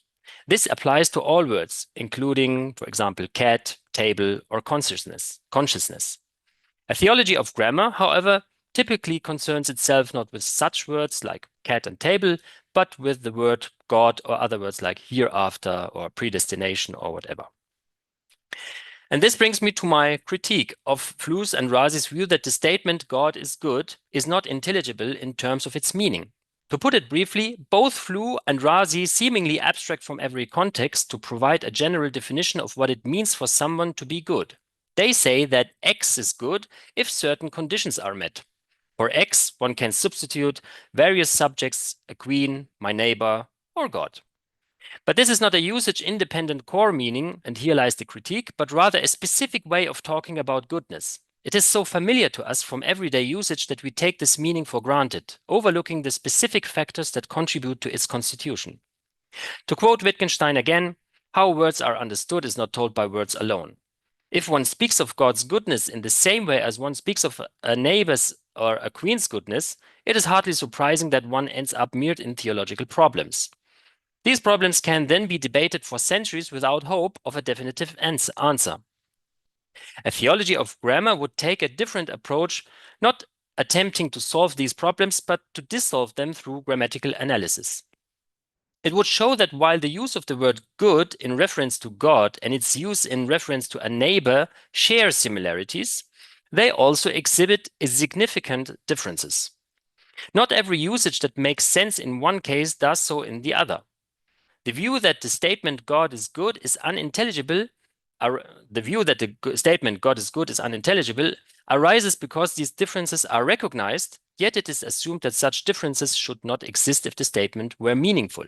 This applies to all words, including, for example, cat, table, or consciousness. A theology of grammar, however, typically concerns itself not with such words like cat and table, but with the word God or other words like hereafter or predestination or whatever. And this brings me to my critique of Flew's and Razi's view that the statement God is good is not intelligible in terms of its meaning. To put it briefly, both Flew and Razi seemingly abstract from every context to provide a general definition of what it means for someone to be good. They say that X is good if certain conditions are met. For X, one can substitute various subjects, a queen, my neighbor, or God. But this is not a usage-independent core meaning, and here lies the critique, but rather a specific way of talking about goodness. It is so familiar to us from everyday usage that we take this meaning for granted, overlooking the specific factors that contribute to its constitution. To quote Wittgenstein again, how words are understood is not told by words alone. If one speaks of God's goodness in the same way as one speaks of a neighbor's or a queen's goodness, it is hardly surprising that one ends up mired in theological problems. These problems can then be debated for centuries without hope of a definitive answer. A theology of grammar would take a different approach, not attempting to solve these problems, but to dissolve them through grammatical analysis. It would show that while the use of the word good in reference to God and its use in reference to a neighbor share similarities, they also exhibit significant differences. Not every usage that makes sense in one case does so in the other. The view that the statement God is good is unintelligible arises because these differences are recognized, yet it is assumed that such differences should not exist if the statement were meaningful.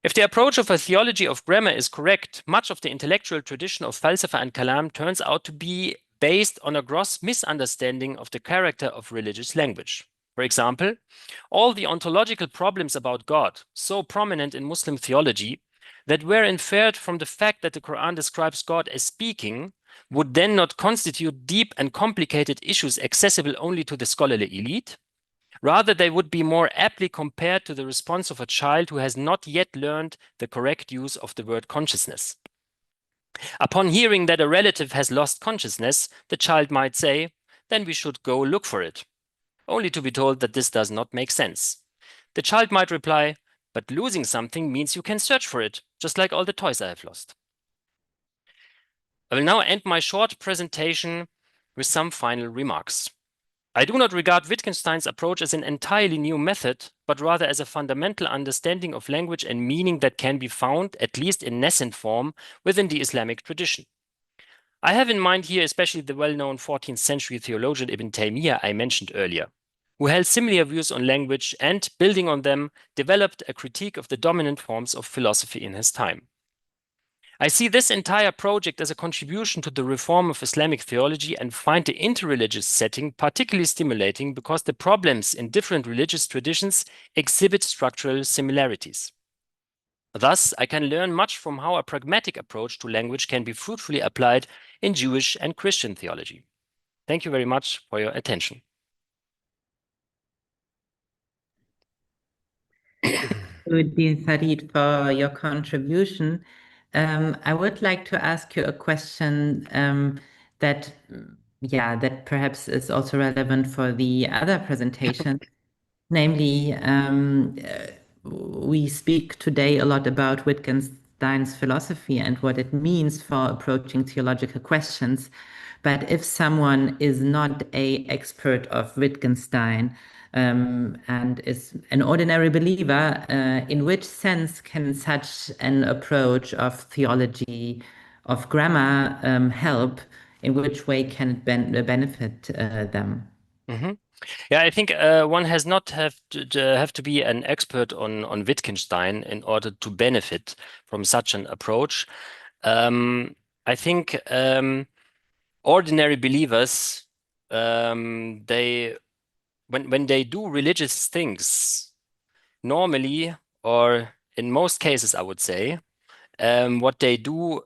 If the approach of a theology of grammar is correct, much of the intellectual tradition of Falsafa and Kalam turns out to be based on a gross misunderstanding of the character of religious language. For example, all the ontological problems about God, so prominent in Muslim theology, that were inferred from the fact that the Quran describes God as speaking, would then not constitute deep and complicated issues accessible only to the scholarly elite. Rather, they would be more aptly compared to the response of a child who has not yet learned the correct use of the word consciousness. Upon hearing that a relative has lost consciousness, the child might say, "Then we should go look for it," only to be told that this does not make sense. The child might reply, "But losing something means you can search for it, just like all the toys I have lost." I will now end my short presentation with some final remarks. I do not regard Wittgenstein's approach as an entirely new method, but rather as a fundamental understanding of language and meaning that can be found, at least in nascent form, within the Islamic tradition. I have in mind here especially the well-known 14th century theologian Ibn Taymiyyah I mentioned earlier, who held similar views on language and, building on them, developed a critique of the dominant forms of philosophy in his time. I see this entire project as a contribution to the reform of Islamic theology and find the interreligious setting particularly stimulating because the problems in different religious traditions exhibit structural similarities. Thus, I can learn much from how a pragmatic approach to language can be fruitfully applied in Jewish and Christian theology. Thank you very much for your attention. Dear Farid, for your contribution. I would like to ask you a question that perhaps is also relevant for the other presentation. Namely, we speak today a lot about Wittgenstein's philosophy and what it means for approaching theological questions. But if someone is not an expert of Wittgenstein and is an ordinary believer, in which sense can such an approach of theology, of grammar, help? In which way can it benefit them? Mm-hmm. Yeah, I think one has not have to be an expert on Wittgenstein in order to benefit from such an approach. I think ordinary believers, they when they do religious things, normally, or in most cases, I would say, what they do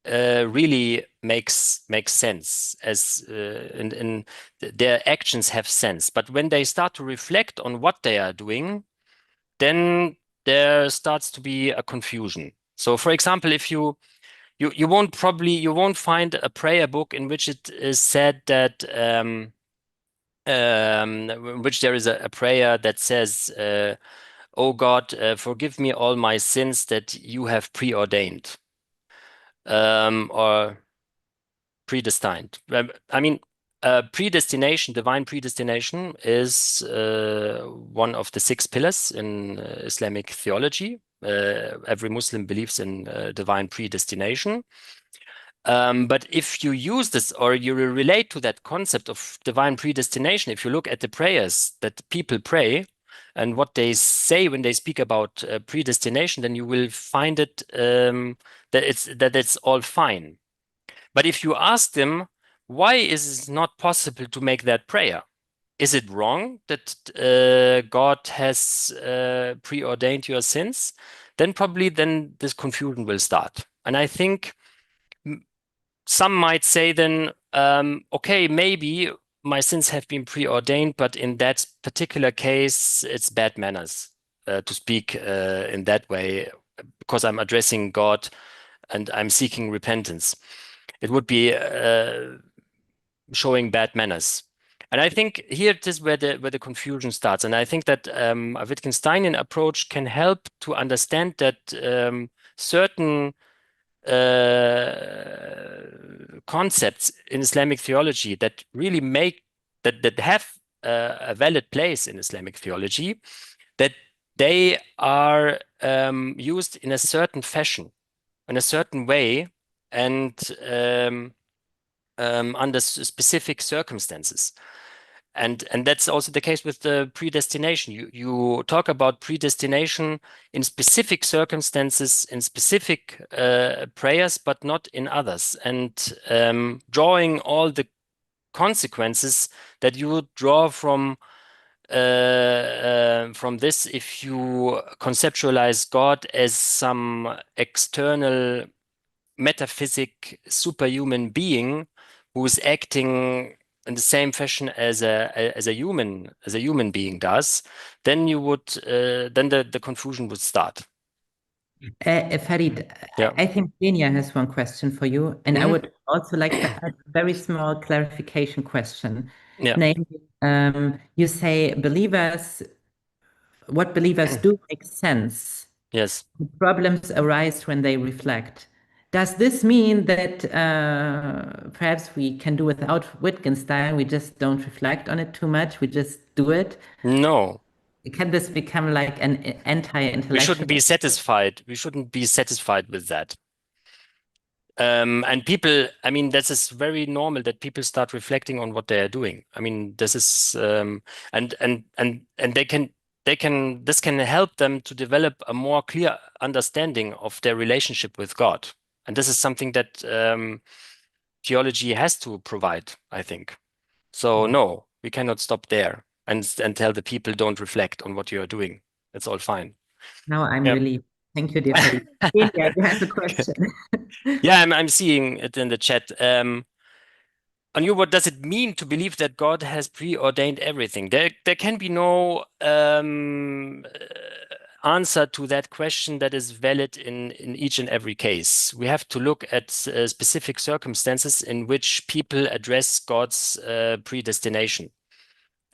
really makes sense, as in their actions have sense. But when they start to reflect on what they are doing, then there starts to be a confusion. So, for example, if you won't find a prayer book in which it is said that in which there is a prayer that says, "Oh God, forgive me all my sins that you have preordained." Or predestined. I mean, predestination, divine predestination, is one of the 6 pillars in Islamic theology. Every Muslim believes in divine predestination. But if you use this or you relate to that concept of divine predestination, if you look at the prayers that people pray and what they say when they speak about predestination, then you will find it that it's all fine. But if you ask them, why is it not possible to make that prayer? Is it wrong that God has preordained your sins? Then probably this confusion will start. And I think some might say then, okay, maybe my sins have been preordained, but in that particular case, it's bad manners to speak in that way, because I'm addressing God and I'm seeking repentance. It would be showing bad manners. And I think here it is where the confusion starts. And I think that a Wittgensteinian approach can help to understand that certain concepts in Islamic theology that really that have a valid place in Islamic theology, that they are used in a certain fashion, in a certain way, and under specific circumstances. And that's also the case with the predestination. You talk about predestination in specific circumstances, in specific prayers, but not in others. And drawing all the consequences that you would draw from this if you conceptualize God as some external metaphysic superhuman being who is acting in the same fashion as a human being does, then you would then the confusion would start. Farid, Yeah. I think Lenia has one question for you, and I would also like to add a very small clarification question. Yeah. Namely, you say what believers do make sense. Yes. Problems arise when they reflect. Does this mean that perhaps we can do without Wittgenstein? We just don't reflect on it too much. We just do it. No. Can this become like an anti-intellectual? We shouldn't be satisfied. We shouldn't be satisfied with that. And people, I mean, this is very normal that people start reflecting on what they are doing. I mean, this is and this can help them to develop a more clear understanding of their relationship with God. And this is something that theology has to provide, I think. So no, we cannot stop there and tell the people don't reflect on what you are doing. It's all fine. Now I'm Yep. really, thank you, dear Farid. Delia, you have a question. Yeah, I'm seeing it in the chat. Anu, what does it mean to believe that God has preordained everything? There can be no answer to that question that is valid in each and every case. We have to look at specific circumstances in which people address God's predestination.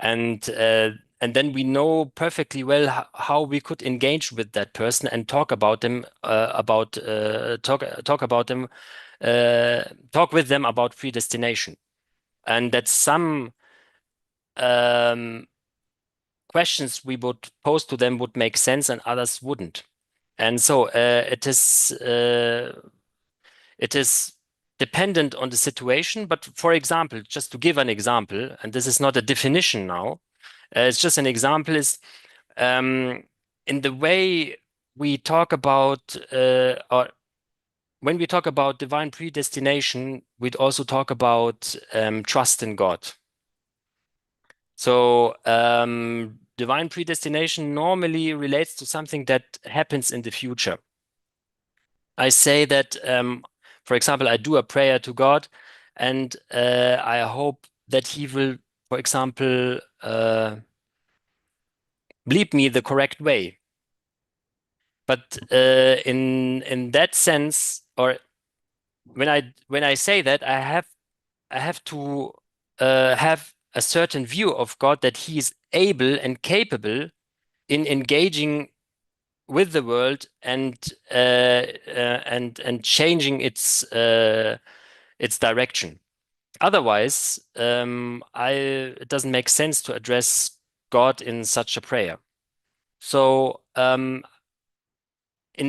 And then we know perfectly well how we could engage with that person and talk about them talk with them about predestination, and that some questions we would pose to them would make sense and others wouldn't. And so it is dependent on the situation. But for example, just to give an example, and this is not a definition now, it's just an example, is in the way we talk about, or when we talk about divine predestination, we'd also talk about trust in God. So divine predestination normally relates to something that happens in the future. I say that, for example, I do a prayer to God, and I hope that He will, for example, lead me the correct way. But in that sense, or when I say that, I have to have a certain view of God, that He is able and capable in engaging with the world and changing its direction. Otherwise, it doesn't make sense to address God in such a prayer. So in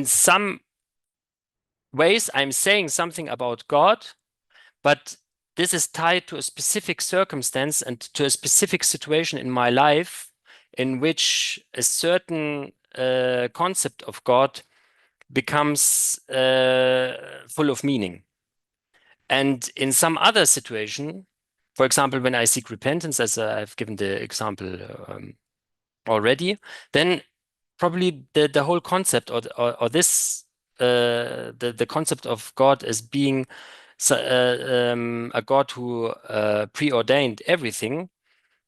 some ways, I'm saying something about God, but this is tied to a specific circumstance and to a specific situation in my life in which a certain concept of God becomes full of meaning. And in some other situation, for example, when I seek repentance, as I've given the example already, then probably the whole concept or this the concept of God as being a God who preordained everything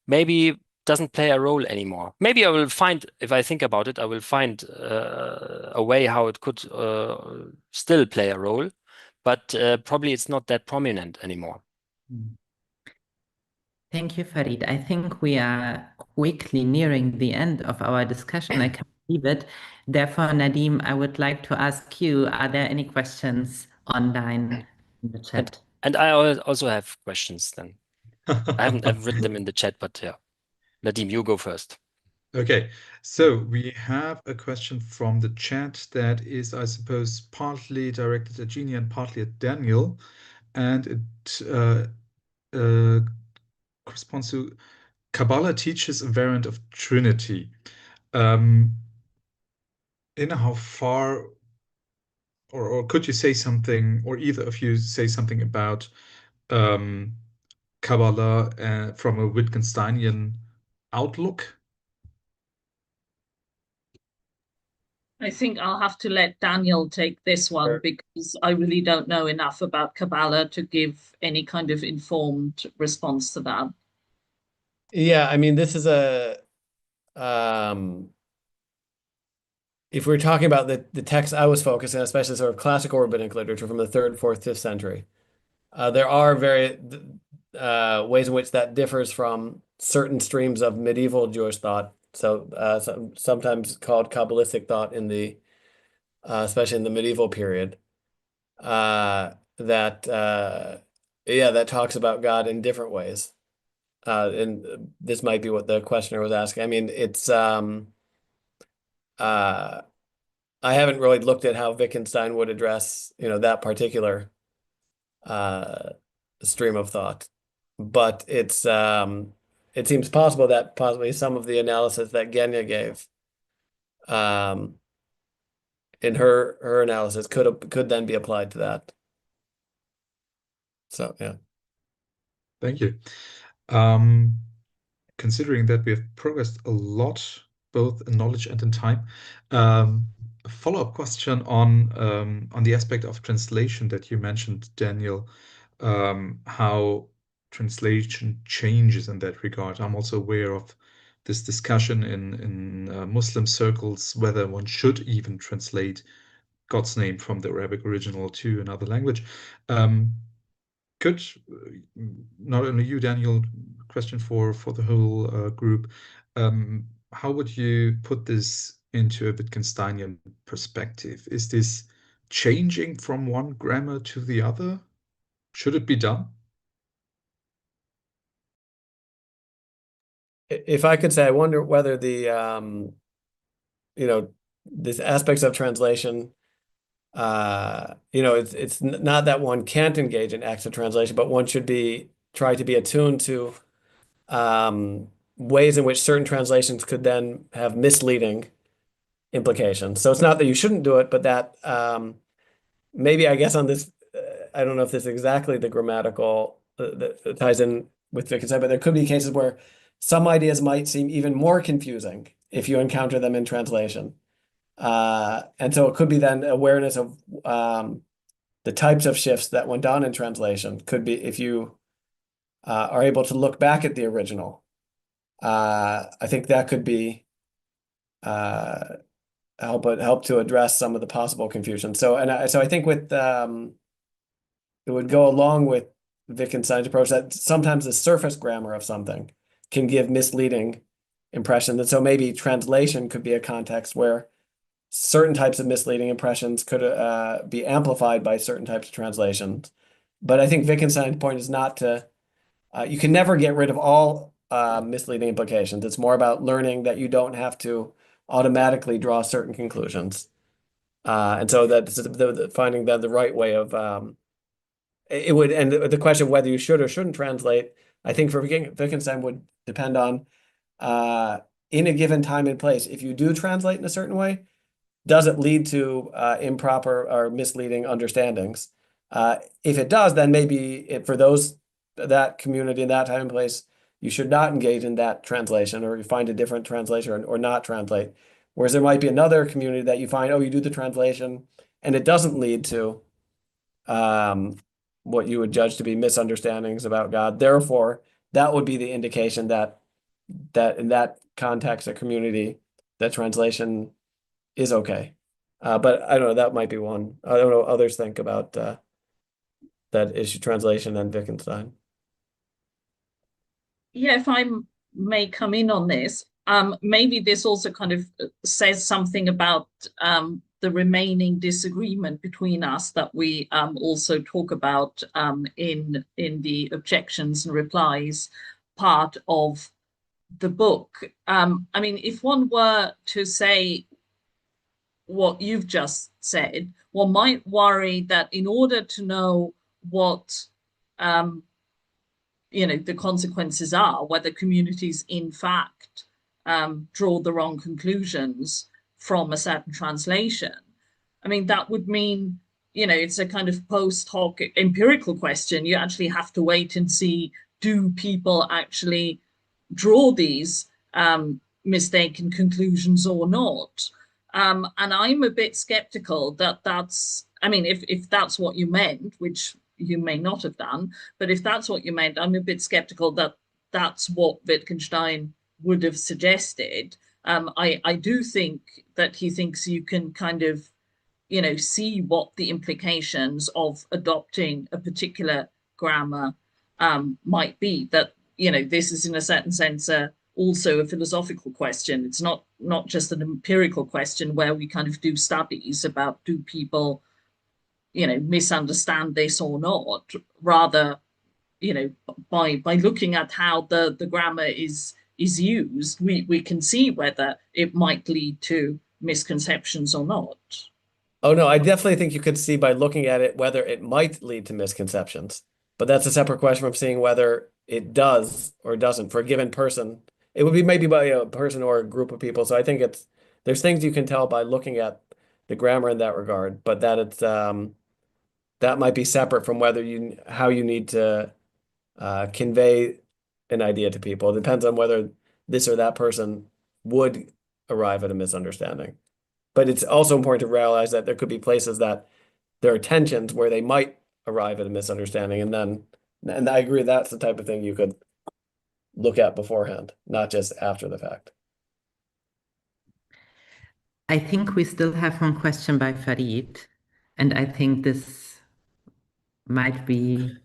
maybe doesn't play a role anymore. Maybe I will find, if I think about it, I will find a way how it could still play a role, but probably it's not that prominent anymore. Thank you, Farid. I think we are quickly nearing the end of our discussion. I can't believe it. Therefore, Nadim, I would like to ask you, are there any questions online in the chat? And I also have questions then. I've written them in the chat, but yeah. Nadim, you go first. Okay, so we have a question from the chat that is, I suppose, partly directed at Jeannie and partly at Daniel, and it corresponds to Kabbalah teaches a variant of Trinity. In how far, or could you say something, or either of you say something about Kabbalah from a Wittgensteinian outlook? I think I'll have to let Daniel take this one Sure. because I really don't know enough about Kabbalah to give any kind of informed response to that. Yeah, I mean, this is if we're talking about the text I was focusing on, especially sort of classical rabbinic literature from the 3rd, 4th, 5th century, there are ways in which that differs from certain streams of medieval Jewish thought. So sometimes called Kabbalistic thought in the especially in the medieval period, that talks about God in different ways. And this might be what the questioner was asking. I mean, it's I haven't really looked at how Wittgenstein would address, that particular stream of thought, but it seems possible that possibly some of the analysis that Genya gave in her analysis could then be applied to that. So yeah. Thank you. Considering that we have progressed a lot, both in knowledge and in time, a follow-up question on the aspect of translation that you mentioned, Daniel, how translation changes in that regard. I'm also aware of this discussion in Muslim circles whether one should even translate God's name from the Arabic original to another language. Could not only you, Daniel, question for the whole group, how would you put this into a Wittgensteinian perspective? Is this changing from one grammar to the other? Should it be done? If I could say, I wonder whether the these aspects of translation, it's not that one can't engage in acts of translation, but one should try to be attuned to ways in which certain translations could then have misleading implications. So it's not that you shouldn't do it, but that maybe, I guess, on this, I don't know if this is exactly the grammatical that ties in with Wittgenstein, but there could be cases where some ideas might seem even more confusing if you encounter them in translation. And so it could be then awareness of the types of shifts that went on in translation could be if you are able to look back at the original. I think that could be help to address some of the possible confusion. So I think with it would go along with Wittgenstein's approach that sometimes the surface grammar of something can give misleading impressions. And so maybe translation could be a context where certain types of misleading impressions could be amplified by certain types of translations. But I think Wittgenstein's point is not to, you can never get rid of all misleading implications. It's more about learning that you don't have to automatically draw certain conclusions. And so that's finding that the right way of, it would, and the question of whether you should or shouldn't translate, I think for Wittgenstein would depend on, in a given time and place, if you do translate in a certain way, does it lead to improper or misleading understandings? If it does, then maybe for that community in that time and place, you should not engage in that translation, or you find a different translation or not translate. Whereas there might be another community that you find, oh, you do the translation and it doesn't lead to what you would judge to be misunderstandings about God. Therefore, that would be the indication that in that context, a community, that translation is okay. But I don't know, that might be one. I don't know what others think about that issue, translation and Wittgenstein. Yeah, if I may come in on this, maybe this also kind of says something about the remaining disagreement between us that we also talk about in the objections and replies part of the book. I mean, if one were to say what you've just said, one might worry that in order to know what the consequences are, whether communities in fact draw the wrong conclusions from a certain translation. I mean, that would mean, it's a kind of post hoc empirical question. You actually have to wait and see, do people actually draw these mistaken conclusions or not? And I'm a bit skeptical that's, I mean, if that's what you meant, which you may not have done, but if that's what you meant, I'm a bit skeptical that that's what Wittgenstein would have suggested. I do think that he thinks you can kind of, see what the implications of adopting a particular grammar might be. That, this is in a certain sense also a philosophical question. It's not just an empirical question where we kind of do studies about, do people misunderstand this or not. Rather, by looking at how the grammar is used, we can see whether it might lead to misconceptions or not. Oh no, I definitely think you could see by looking at it whether it might lead to misconceptions. But that's a separate question from seeing whether it does or doesn't for a given person. It would be maybe by a person or a group of people. So I think there's things you can tell by looking at the grammar in that regard, but that it's that might be separate from how you need to convey an idea to people. It depends on whether this or that person would arrive at a misunderstanding. But it's also important to realize that there could be places that there are tensions where they might arrive at a misunderstanding, and I agree that's the type of thing you could look at beforehand, not just after the fact. I think we still have one question by Farid, and I think this might be.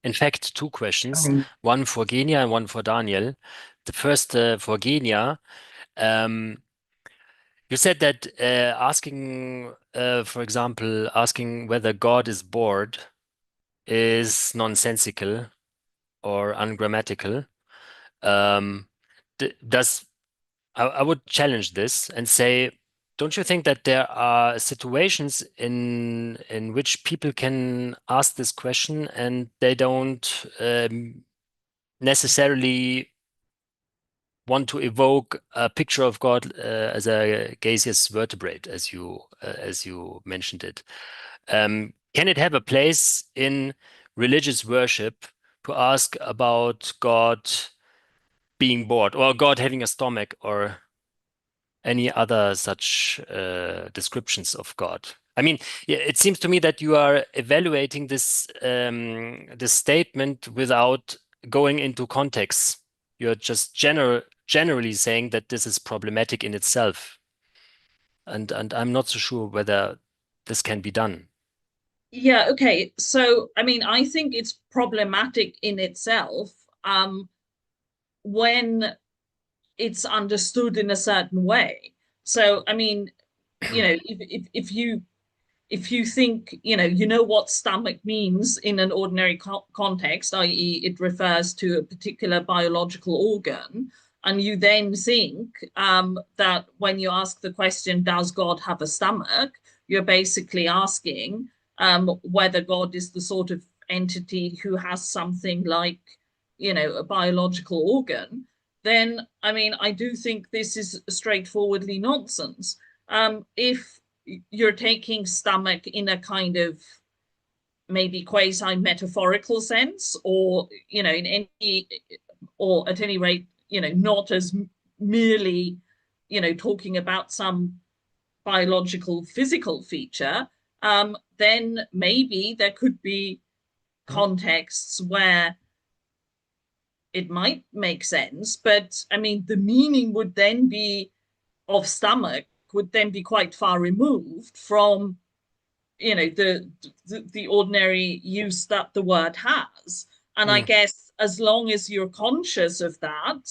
In fact, two questions, Okay. one for Genia and one for Daniel. The first for Genia. You said that asking, for example, asking whether God is bored is nonsensical or ungrammatical. I would challenge this and say, don't you think that there are situations in which people can ask this question and they don't necessarily want to evoke a picture of God as a gaseous vertebrate, as you mentioned it? Can it have a place in religious worship to ask about God being bored or God having a stomach or any other such descriptions of God? I mean, it seems to me that you are evaluating this statement without going into context. You're just generally saying that this is problematic in itself, and I'm not so sure whether this can be done. Yeah, okay. So, I mean, I think it's problematic in itself when it's understood in a certain way. So, I mean, if you think, you know what stomach means in an ordinary context, i.e., it refers to a particular biological organ, and you then think that when you ask the question, does God have a stomach? You're basically asking whether God is the sort of entity who has something like, a biological organ. Then, I mean, I do think this is straightforwardly nonsense. If you're taking stomach in a kind of maybe quasi metaphorical sense, or or at any rate, not as merely, talking about some biological physical feature, then maybe there could be contexts where it might make sense. But I mean, the meaning would then be of stomach would then be quite far removed from the ordinary use that the word has. And I guess as long as you're conscious of that,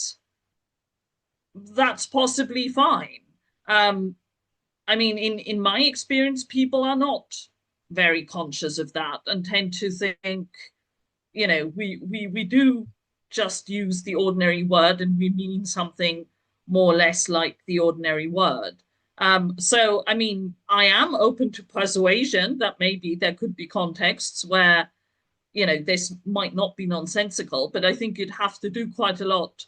that's possibly fine. I mean, in my experience, people are not very conscious of that and tend to think, we do just use the ordinary word and we mean something more or less like the ordinary word. So, I mean, I am open to persuasion that maybe there could be contexts where, this might not be nonsensical, but I think you'd have to do quite a lot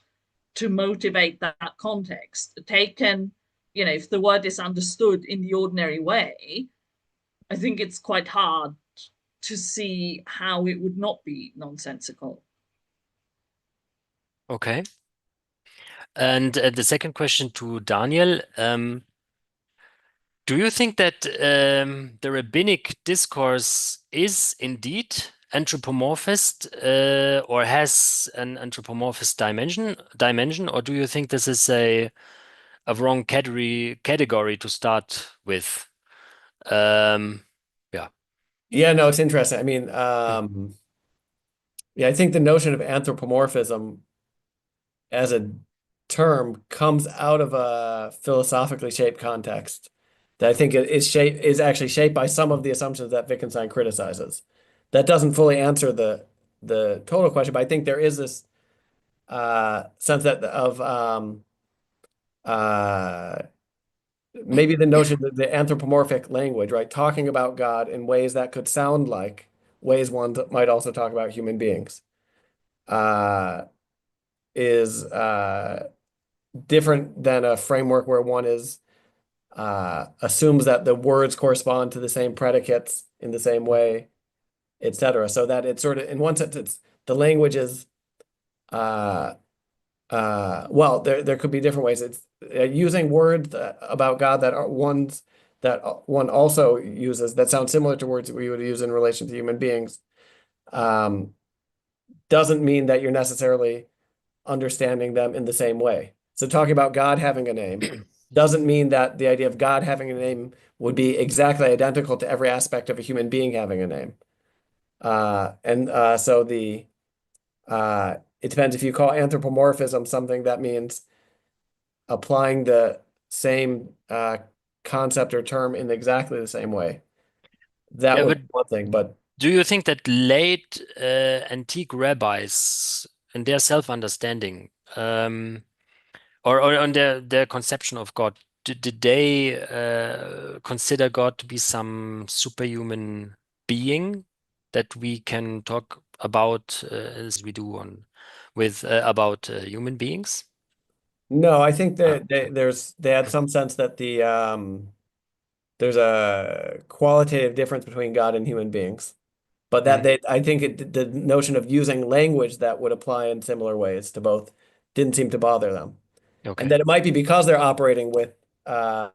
to motivate that context. Taken, if the word is understood in the ordinary way, I think it's quite hard to see how it would not be nonsensical. Okay. And the second question to Daniel. Do you think that the rabbinic discourse is indeed anthropomorphist or has an anthropomorphist dimension, or do you think this is a wrong category to start with? Yeah, no, it's interesting. I mean, yeah, I think the notion of anthropomorphism as a term comes out of a philosophically shaped context that I think is actually shaped by some of the assumptions that Wittgenstein criticizes. That doesn't fully answer the total question, but I think there is this sense that of maybe the notion that the anthropomorphic language, right, talking about God in ways that could sound like ways one might also talk about human beings, is different than a framework where one is assumes that the words correspond to the same predicates in the same way, etc. So that it's sort of, in one sense, it's the language is well, there could be different ways. It's using words about God that are ones that one also uses that sound similar to words we would use in relation to human beings. Doesn't mean that you're necessarily understanding them in the same way. So talking about God having a name doesn't mean that the idea of God having a name would be exactly identical to every aspect of a human being having a name. So it depends if you call anthropomorphism something that means applying the same concept or term in exactly the same way. That Yeah, would but be one thing, but do you think that late antique rabbis, in their self-understanding, or on their conception of God, did they consider God to be some superhuman being that we can talk about as we do about human beings? no, I think Ah, that they had some sense that there's a qualitative difference between God and human beings. But that mm, I think the notion of using language that would apply in similar ways to both didn't seem to bother them. And okay. that it might be because they're operating with a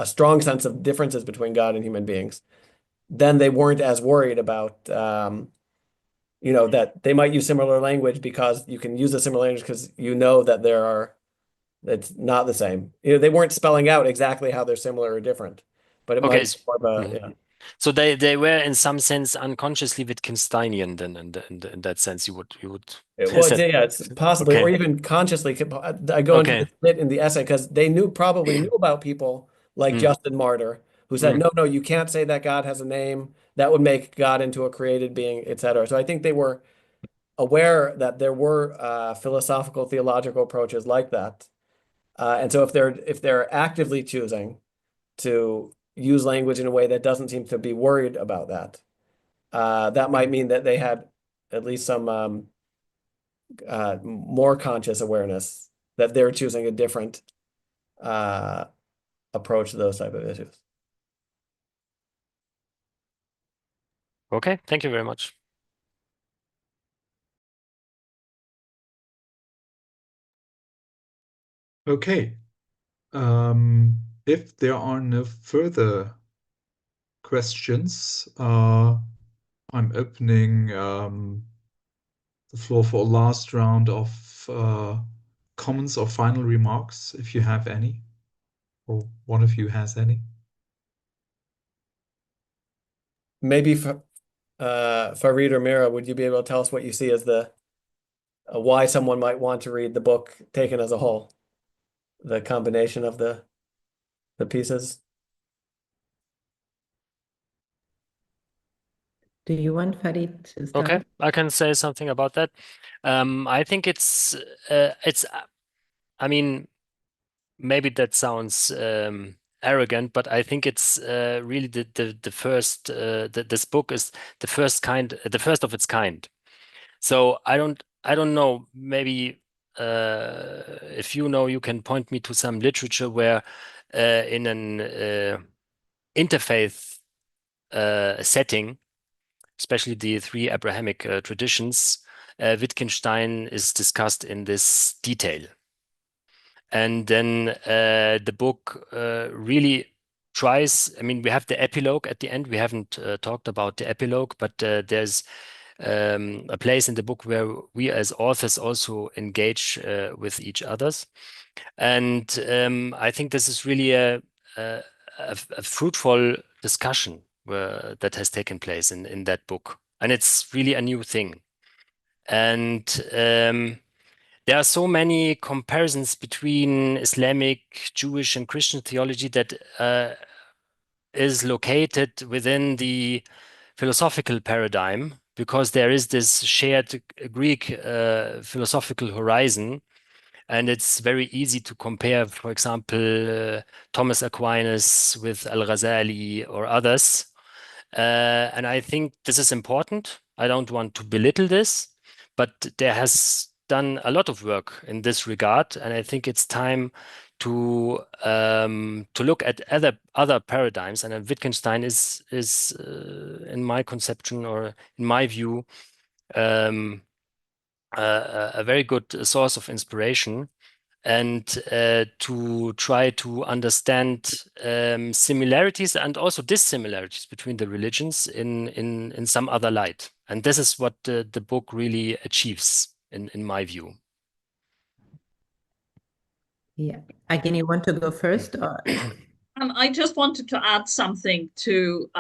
strong sense of differences between God and human beings, then they weren't as worried about that they might use similar language because you can use a similar language because you know that it's not the same. They weren't spelling out exactly how they're similar or different, but it Okay. might be more of a, Mhm. yeah. So they were in some sense unconsciously Wittgensteinian then in that sense you would is Well, that yeah, it's possibly, or okay. even consciously. I go into Okay. this bit in the essay because they probably knew about people like Mm, Justin Martyr, who said, mm. no, no, you can't say that God has a name. That would make God into a created being, etc. So I think they were aware that there were philosophical, theological approaches like that. And so if they're actively choosing to use language in a way that doesn't seem to be worried about that, that might mean that they had at least some more conscious awareness that they're choosing a different uh, approach to those type of issues. Okay, thank you very much. Okay. If there are no further questions, I'm opening the floor for a last round of comments or final remarks, if you have any, or one of you has any. Maybe Farid or Mira, would you be able to tell us what you see as the why someone might want to read the book taken as a whole, the combination of the pieces? Do you want Farid to Okay, start? I can say something about that. I think I mean, maybe that sounds arrogant, but I think it's really the first this book is the first of its kind. So I don't know, maybe if you know, you can point me to some literature where in an interfaith setting, especially the three Abrahamic traditions, Wittgenstein is discussed in this detail. And then the book really tries, I mean, we have the epilogue at the end. We haven't talked about the epilogue, but there's a place in the book where we as authors also engage with each others. And I think this is really a fruitful discussion that has taken place in that book. And it's really a new thing. And there are so many comparisons between Islamic, Jewish, and Christian theology that is located within the philosophical paradigm because there is this shared Greek philosophical horizon. And it's very easy to compare, for example, Thomas Aquinas with Al-Ghazali or others. And I think this is important. I don't want to belittle this, but there has done a lot of work in this regard, and I think it's time to look at other paradigms. And Wittgenstein is in my conception, or in my view, a very good source of inspiration, and to try to understand similarities and also dissimilarities between the religions in some other light. And this is what the book really achieves, in my view. Yeah. Again, you want to go first? Or? I just wanted to add something to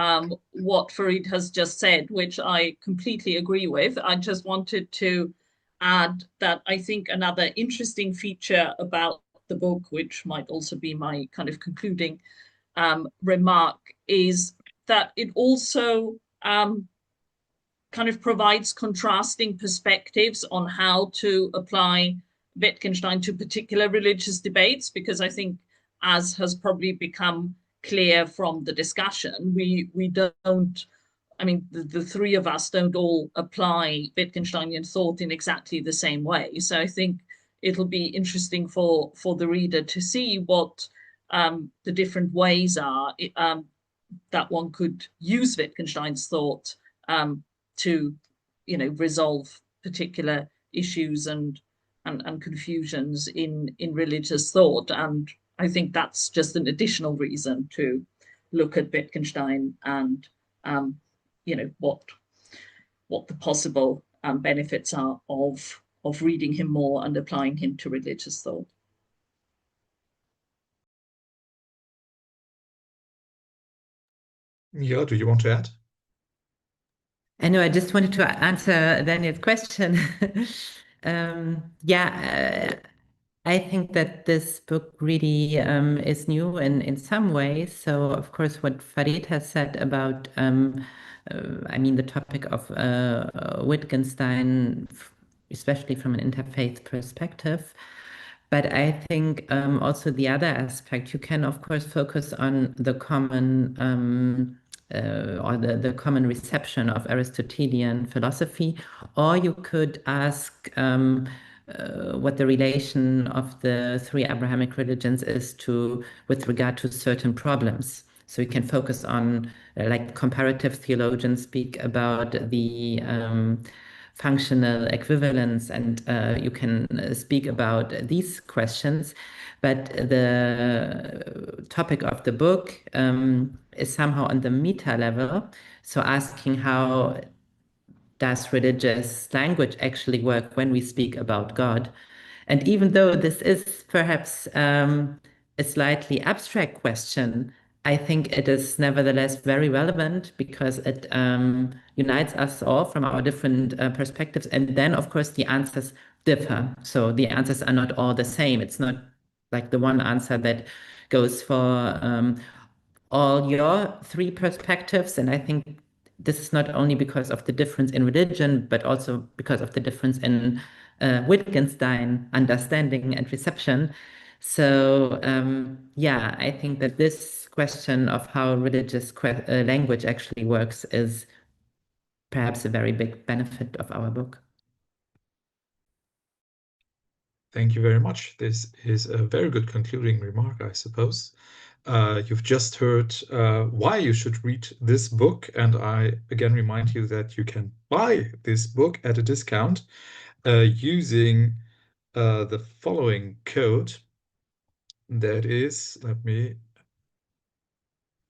what Farid has just said, which I completely agree with. I just wanted to add that I think another interesting feature about the book, which might also be my kind of concluding remark, is that it also kind of provides contrasting perspectives on how to apply Wittgenstein to particular religious debates, because I think, as has probably become clear from the discussion, we don't, I mean, the three of us don't all apply Wittgensteinian thought in exactly the same way. So I think it'll be interesting for the reader to see what the different ways are that one could use Wittgenstein's thought to, resolve particular issues and confusions in religious thought. And I think that's just an additional reason to look at Wittgenstein and what the possible benefits are of reading him more and applying him to religious thought. Yeah, do you want to add? I know, I just wanted to answer Daniel's question. I think that this book really is new in some ways. So, of course, what Farid has said about, the topic of Wittgenstein, especially from an interfaith perspective. But I think also the other aspect, you can, of course, focus on the common or the common reception of Aristotelian philosophy, or you could ask what the relation of the three Abrahamic religions is with regard to certain problems. So you can focus on, like comparative theologians speak about the functional equivalence, and you can speak about these questions. But the topic of the book is somehow on the meta level. So asking how does religious language actually work when we speak about God? And even though this is perhaps a slightly abstract question, I think it is nevertheless very relevant, because it unites us all from our different perspectives. And then, of course, the answers differ. So the answers are not all the same. It's not like the one answer that goes for all your three perspectives. And I think this is not only because of the difference in religion, but also because of the difference in Wittgenstein understanding and reception. So I think that this question of how religious language actually works is perhaps a very big benefit of our book. Thank you very much. This is a very good concluding remark, I suppose. You've just heard why you should read this book, and I again remind you that you can buy this book at a discount using the following code. That is, let me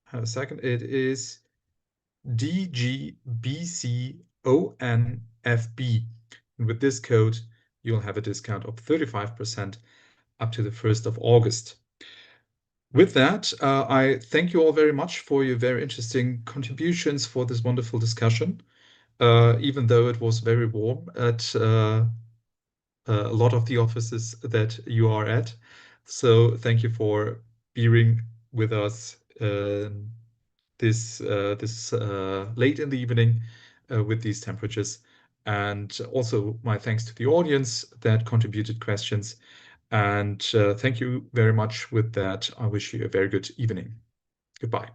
have a second. It is DGBCONFB. And with this code, you'll have a discount of 35% up to the 1st of August. With that, I thank you all very much for your very interesting contributions for this wonderful discussion, even though it was very warm at a lot of the offices that you are at. So thank you for bearing with us this late in the evening with these temperatures. And also my thanks to the audience that contributed questions. And thank you very much. With that, I wish you a very good evening. Goodbye.